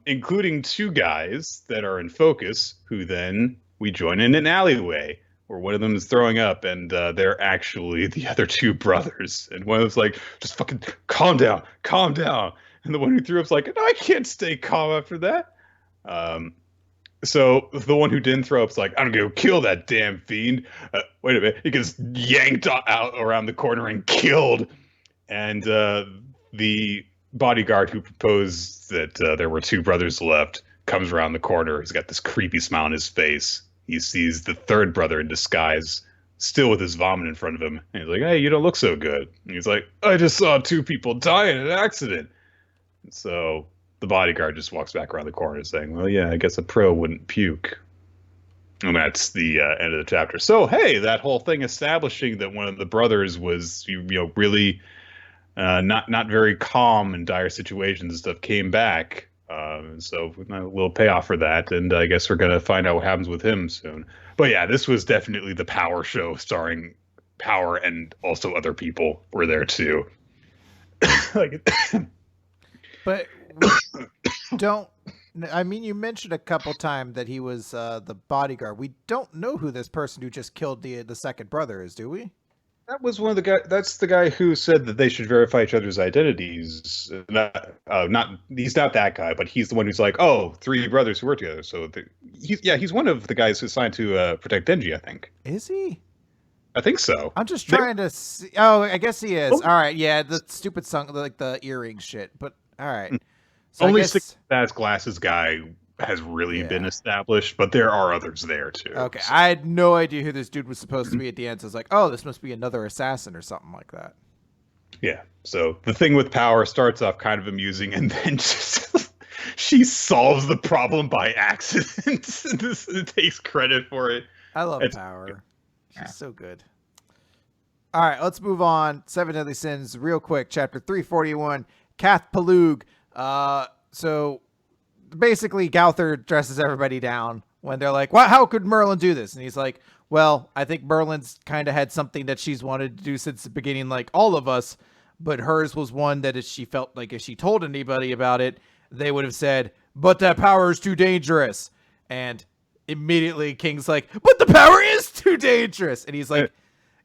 Including 2 guys that are in focus, who then we join in an alleyway where one of them is throwing up, and they're actually the other 2 brothers. And one of them's like, just fucking calm down. And the one who threw up's like, no, I can't stay calm after that. So the one who didn't throw up's like, I'm gonna go kill that damn fiend. Wait a minute. He gets yanked out around the corner and killed. And the bodyguard who proposed that there were 2 brothers left comes around the corner. He's got this creepy smile on his face. He sees the 3rd brother in disguise, still with his vomit in front of him. And he's like, hey, you don't look so good. And he's like, I just saw 2 people die in an accident. And so the bodyguard just walks back around the corner saying, well, yeah, I guess a pro wouldn't puke. And that's the end of the chapter. So, hey, that whole thing establishing that one of the brothers was, really not very calm in dire situations and stuff came back. So a little payoff for that, and I guess we're gonna find out what happens with him soon. But yeah, this was definitely the Power show, starring Power, and also other people were there too. But you mentioned a couple times that he was the bodyguard. We don't know who this person who just killed the 2nd brother is, do we? That was one of the guys. That's the guy who said that they should verify each other's identities. He's not that guy, but he's the one who's like, oh, 3 brothers who work together. So he's one of the guys who's assigned to protect Denji, I think. Is he? I think so. I'm just trying to see. Oh, I guess he is. Oh. All right, yeah, the stupid song, like the earring shit. But all right. So only that glasses guy has really been established, but there are others there too. Okay, so. I had no idea who this dude was supposed to be at the end. So I was like, oh, this must be another assassin or something like that. Yeah. So the thing with Power starts off kind of amusing, and then just she solves the problem by accident and takes credit for it. I love Power. She's so good. All right, let's move on. 7 Deadly Sins, real quick. Chapter 341, Kath Palug. So basically, Gowther dresses everybody down when they're like, "Well, how could Merlin do this?" And he's like, well, I think Merlin's kind of had something that she's wanted to do since the beginning, like all of us, but hers was one that if she felt like if she told anybody about it, they would have said, but that power is too dangerous. And immediately King's like, but the power is too dangerous. And he's like,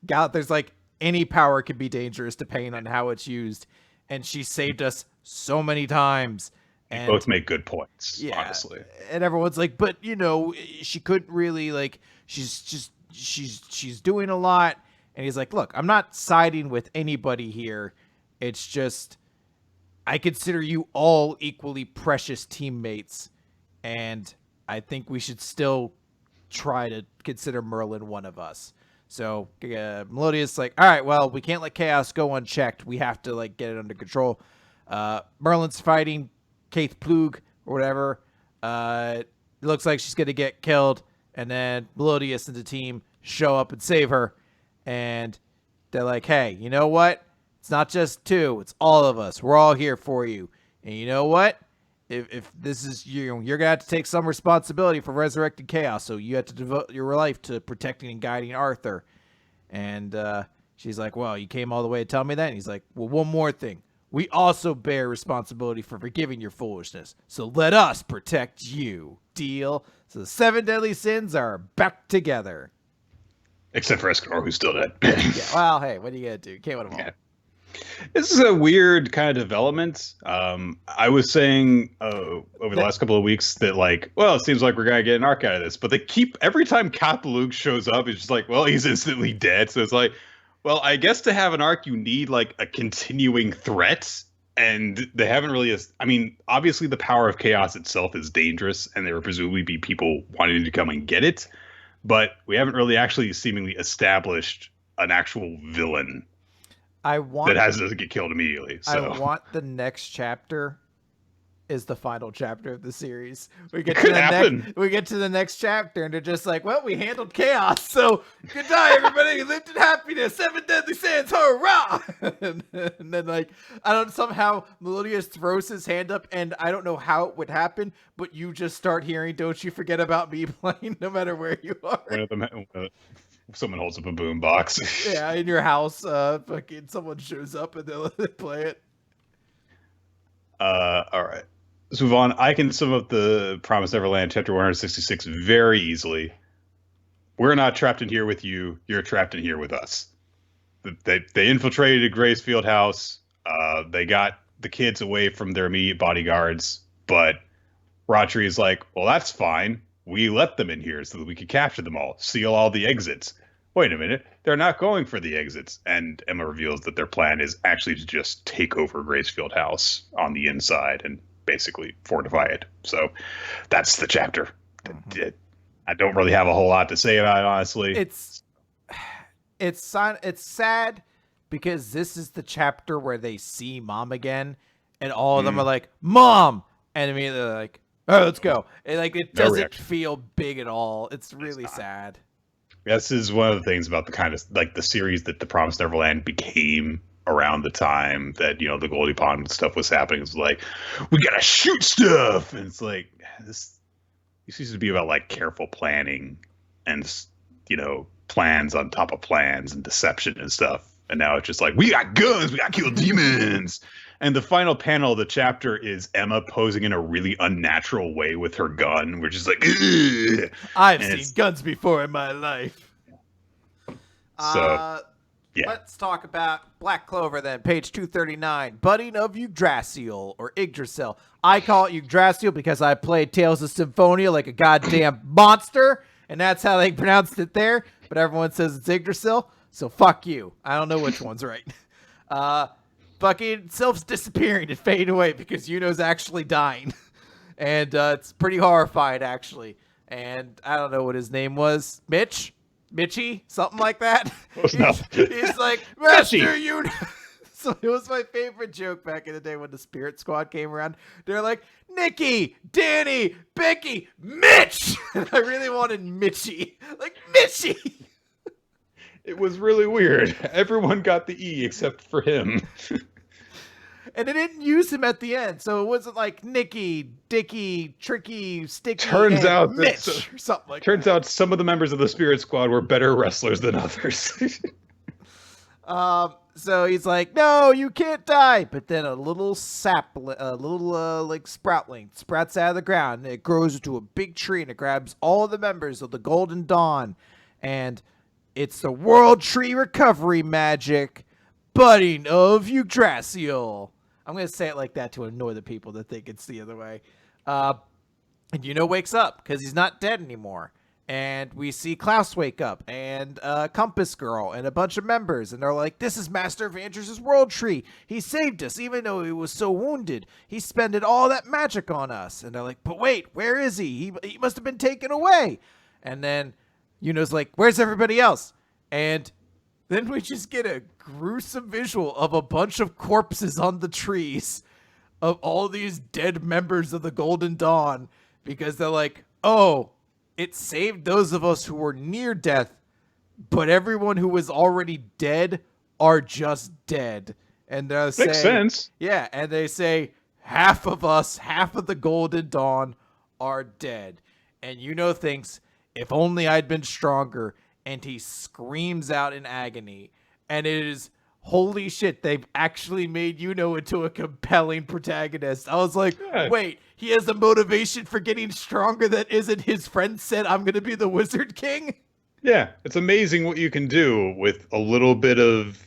there's like, any power can be dangerous depending on how it's used. And she saved us so many times. And both make good points, honestly. And everyone's like, but you know, she couldn't really, like, she's doing a lot. And he's like, look, I'm not siding with anybody here. It's just, I consider you all equally precious teammates. And I think we should still try to consider Merlin one of us. So Melodious like, all right, well, we can't let chaos go unchecked. We have to like get it under control. Merlin's fighting Keith Plug or whatever. It looks like she's gonna get killed, and then Melodious and the team show up and save her. And they're like, hey, you know what? It's not just two. It's all of us. We're all here for you. And you know what? If this is you, you're gonna have to take some responsibility for resurrecting chaos. So you have to devote your life to protecting and guiding Arthur. And she's like, well, you came all the way to tell me that? And he's like, well, one more thing. We also bear responsibility for forgiving your foolishness. So let us protect you. Deal? So the 7 deadly sins are back together. Except for Escanor, who's still dead. Yeah, well, hey, what are you gonna do? You can't win them all. Yeah. This is a weird kind of development. I was saying over the last couple of weeks that, like, well, it seems like we're going to get an arc out of this. But they keep, every time Kapalug shows up, it's just like, well, he's instantly dead. So it's like, well, I guess to have an arc, you need, like, a continuing threat. And they haven't really, I mean, obviously the power of chaos itself is dangerous. And there will presumably be people wanting to come and get it. But we haven't really actually seemingly established an actual villain that doesn't get killed immediately. So. I want the next chapter is the final chapter of the series. We get to the next chapter and they're just like, well, we handled chaos, so good day, everybody. Lived in happiness. 7 deadly sins, hurrah! and then like, somehow Melodious throws his hand up, and I don't know how it would happen, but you just start hearing "Don't You Forget About Me" playing no matter where you are. One of them, someone holds up a boom box. Yeah, in your house, fucking someone shows up and they'll play it. All right. Let's move on. I can sum up the Promised Neverland chapter 166 very easily. We're not trapped in here with you. You're trapped in here with us. They infiltrated Gray's field house. They got the kids away from their immediate bodyguards. But Rotary is like, well, that's fine. We let them in here so that we could capture them all. Seal all the exits. Wait a minute. They're not going for the exits. And Emma reveals that their plan is actually to just take over Gray's field house on the inside and basically fortify it. So that's the chapter. I don't really have a whole lot to say about it, honestly. It's sad because this is the chapter where they see Mom again, and all of them are like, Mom! And immediately they're like, all right, let's go. And like, it doesn't feel big at all. It's really sad. This is one of the things about the kind of like the series that the Promised Neverland became around the time that, you know, the Goldie Pond stuff was happening. It's like, we gotta shoot stuff, and it's like, this used to be about like careful planning and, you know, plans on top of plans and deception and stuff, and now it's just like, we got guns, we gotta kill demons. And the final panel of the chapter is Emma posing in a really unnatural way with her gun. We're just like, ugh! I've seen guns before in my life. So yeah. Let's talk about Black Clover then, page 239. Budding of Yggdrasil, or Yggdrasil. I call it Yggdrasil because I played Tales of Symphonia like a goddamn monster, and that's how they pronounced it there, but everyone says it's Yggdrasil, so fuck you. I don't know which one's right. Fucking Sylph's disappearing and fading away because Yuno's actually dying. And it's pretty horrifying, actually. And I don't know what his name was. Mitchie? Something like that. He's like, Master Yuno. So it was my favorite joke back in the day when the Spirit Squad came around. They're like, Nikki, Danny, Becky, Mitch! And I really wanted Mitchie. Like, Mitchie! It was really weird. Everyone got the E except for him. And they didn't use him at the end, so it wasn't like Nicky, Dicky, Tricky, Sticky, turns out Mitch, or something like that. Turns out some of the members of the Spirit Squad were better wrestlers than others. So he's like, no, you can't die. But then a little like sproutling sprouts out of the ground, and it grows into a big tree, and it grabs all the members of the Golden Dawn. And it's the World Tree Recovery Magic, Budding of Yggdrasil. I'm going to say it like that to annoy the people that think it's the other way. And Yuno wakes up because he's not dead anymore. And we see Klaus wake up and Compass Girl and a bunch of members. And they're like, this is Master Vangers's World Tree. He saved us even though he was so wounded. He spended all that magic on us. And they're like, but wait, where is he? He must have been taken away. And then Yuno's like, where's everybody else? And then we just get a gruesome visual of a bunch of corpses on the trees of all these dead members of the Golden Dawn, because they're like, oh, it saved those of us who were near death, but everyone who was already dead are just dead. And they say, makes sense. Yeah, and they say half of us, half of the Golden Dawn are dead. And Yuno thinks, if only I'd been stronger, and he screams out in agony. And it is, holy shit, they've actually made Yuno into a compelling protagonist. I was like, wait, he has a motivation for getting stronger that isn't his friend said, I'm going to be the Wizard King? Yeah, it's amazing what you can do with a little bit of,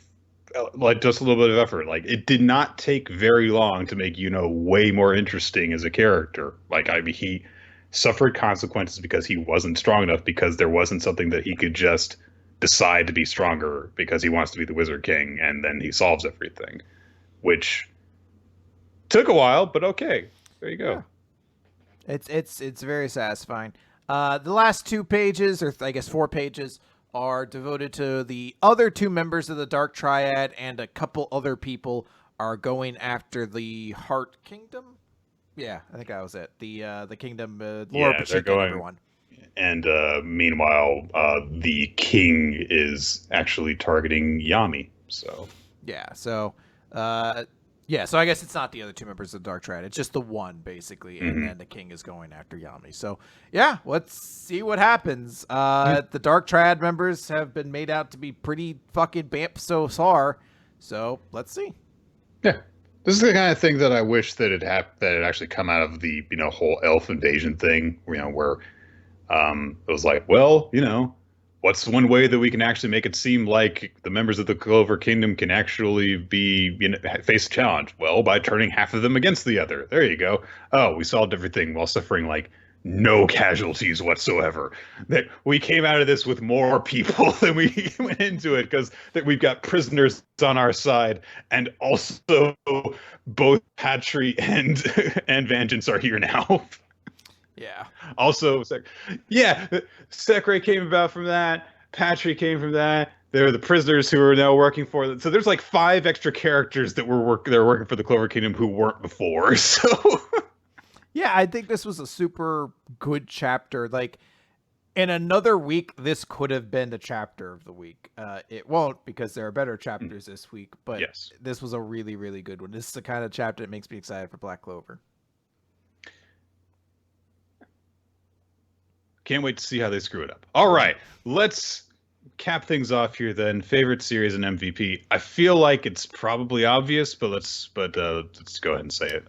like, just a little bit of effort. Like, it did not take very long to make Yuno way more interesting as a character. Like, I mean, he suffered consequences because he wasn't strong enough, because there wasn't something that he could just decide to be stronger because he wants to be the Wizard King, and then he solves everything, which took a while, but okay, there you go. Yeah. It's very satisfying. The last 2 pages, or I guess 4 pages, are devoted to the other 2 members of the Dark Triad, and a couple other people are going after the Heart Kingdom. Yeah, I think that was it. The kingdom, Laura Pacheco, they're going. Everyone. And meanwhile, the king is actually targeting Yami. So so I guess it's not the other 2 members of the Dark Triad. It's just the one, basically, and then the king is going after Yami. So yeah, let's see what happens. The Dark Triad members have been made out to be pretty fucking bamf so far. So let's see. Yeah. This is the kind of thing that I wish that it actually come out of the whole elf invasion thing, where it was like, well, what's one way that we can actually make it seem like the members of the Clover Kingdom can actually be face a challenge? Well, by turning half of them against the other. There you go. Oh, we solved everything while suffering like no casualties whatsoever. That we came out of this with more people than we went into it, because that we've got prisoners on our side, and also both Patry and Vengeance are here now. Yeah. Also, Sekre came about from that. Patry came from that. They're the prisoners who are now working for them. So there's like 5 extra characters that were working for the Clover Kingdom who weren't before. So. Yeah, I think this was a super good chapter. Like, in another week, this could have been the chapter of the week. It won't, because there are better chapters this week, but yes, this was a really, really good one. This is the kind of chapter that makes me excited for Black Clover. Can't wait to see how they screw it up. All right, let's cap things off here then. Favorite series and MVP. I feel like it's probably obvious, but let's go ahead and say it.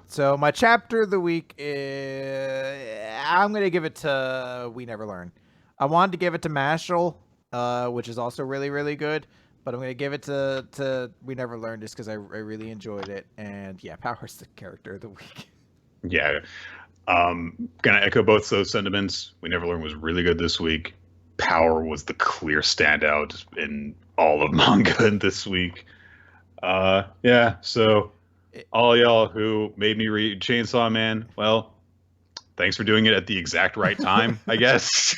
So my chapter of the week is, I'm gonna give it to We Never Learn. I wanted to give it to Mashle, which is also really, really good, but I'm gonna give it to We Never Learn just because I really enjoyed it. And yeah, Power's the character of the week. Yeah. Gonna echo both those sentiments. We Never Learn was really good this week. Power was the clear standout in all of manga this week. So all y'all who made me read Chainsaw Man, well, thanks for doing it at the exact right time, I guess.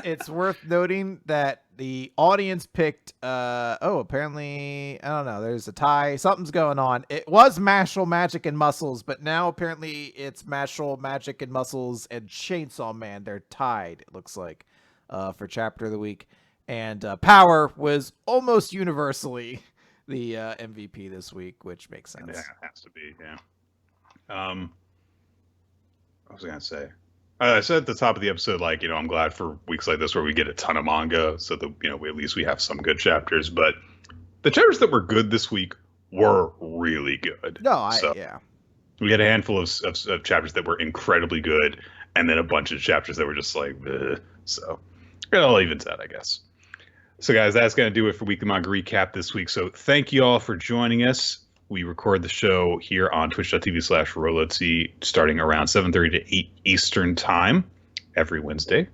It's worth noting that the audience picked apparently, I don't know, there's a tie, something's going on. It was Mashle, Magic and Muscles, but now apparently it's Mashle, Magic and Muscles and Chainsaw Man. They're tied, it looks like, for chapter of the week. And Power was almost universally the MVP this week, which makes sense. Yeah, it has to be, yeah. What was I gonna say? I said at the top of the episode, like, I'm glad for weeks like this where we get a ton of manga, so that we have some good chapters. But the chapters that were good this week were really good. Yeah. We had a handful of chapters that were incredibly good, and then a bunch of chapters that were just like, bleh. So it all evens out, I guess. So guys, that's gonna do it for Weekly Manga Recap this week. So thank you all for joining us. We record the show here on twitch.tv/Rolotzi starting around 7:30 to 8 Eastern time every Wednesday.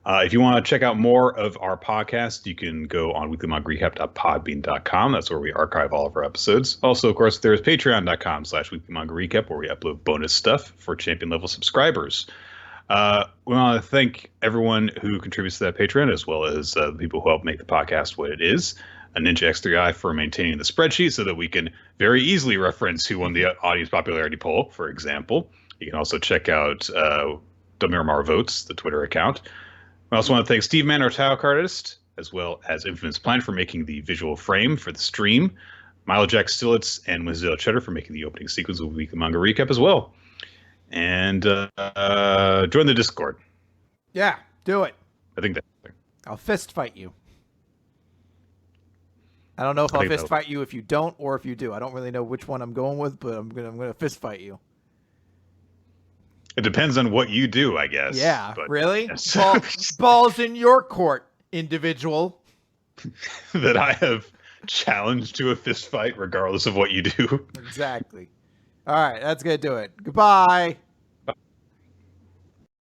If you want to check out more of our podcast, you can go on weeklymangarecap.podbean.com. That's where we archive all of our episodes. Also, of course, there's patreon.com/weeklymangarecap where we upload bonus stuff for champion level subscribers. We want to thank everyone who contributes to that Patreon, as well as the people who help make the podcast what it is. A Ninja X3i for maintaining the spreadsheet so that we can very easily reference who won the audience popularity poll, for example. You can also check out Miramar Votes, the Twitter account. We also want to thank Steve Mann, our title card artist, as well as Infamous Plan for making the visual frame for the stream. Milo Jack Stillitz and Winsdale Cheddar for making the opening sequence of the weekly manga recap as well. And join the Discord. Yeah, do it. I think that. I'll fist fight you. I don't know if I'll fist fight you if you don't or if you do. I don't really know which one I'm going with, but I'm gonna fist fight you. It depends on what you do, I guess. Yeah, but, really? Yes. Balls in your court, individual. That I have challenged to a fist fight regardless of what you do. Exactly. All right, that's going to do it. Goodbye.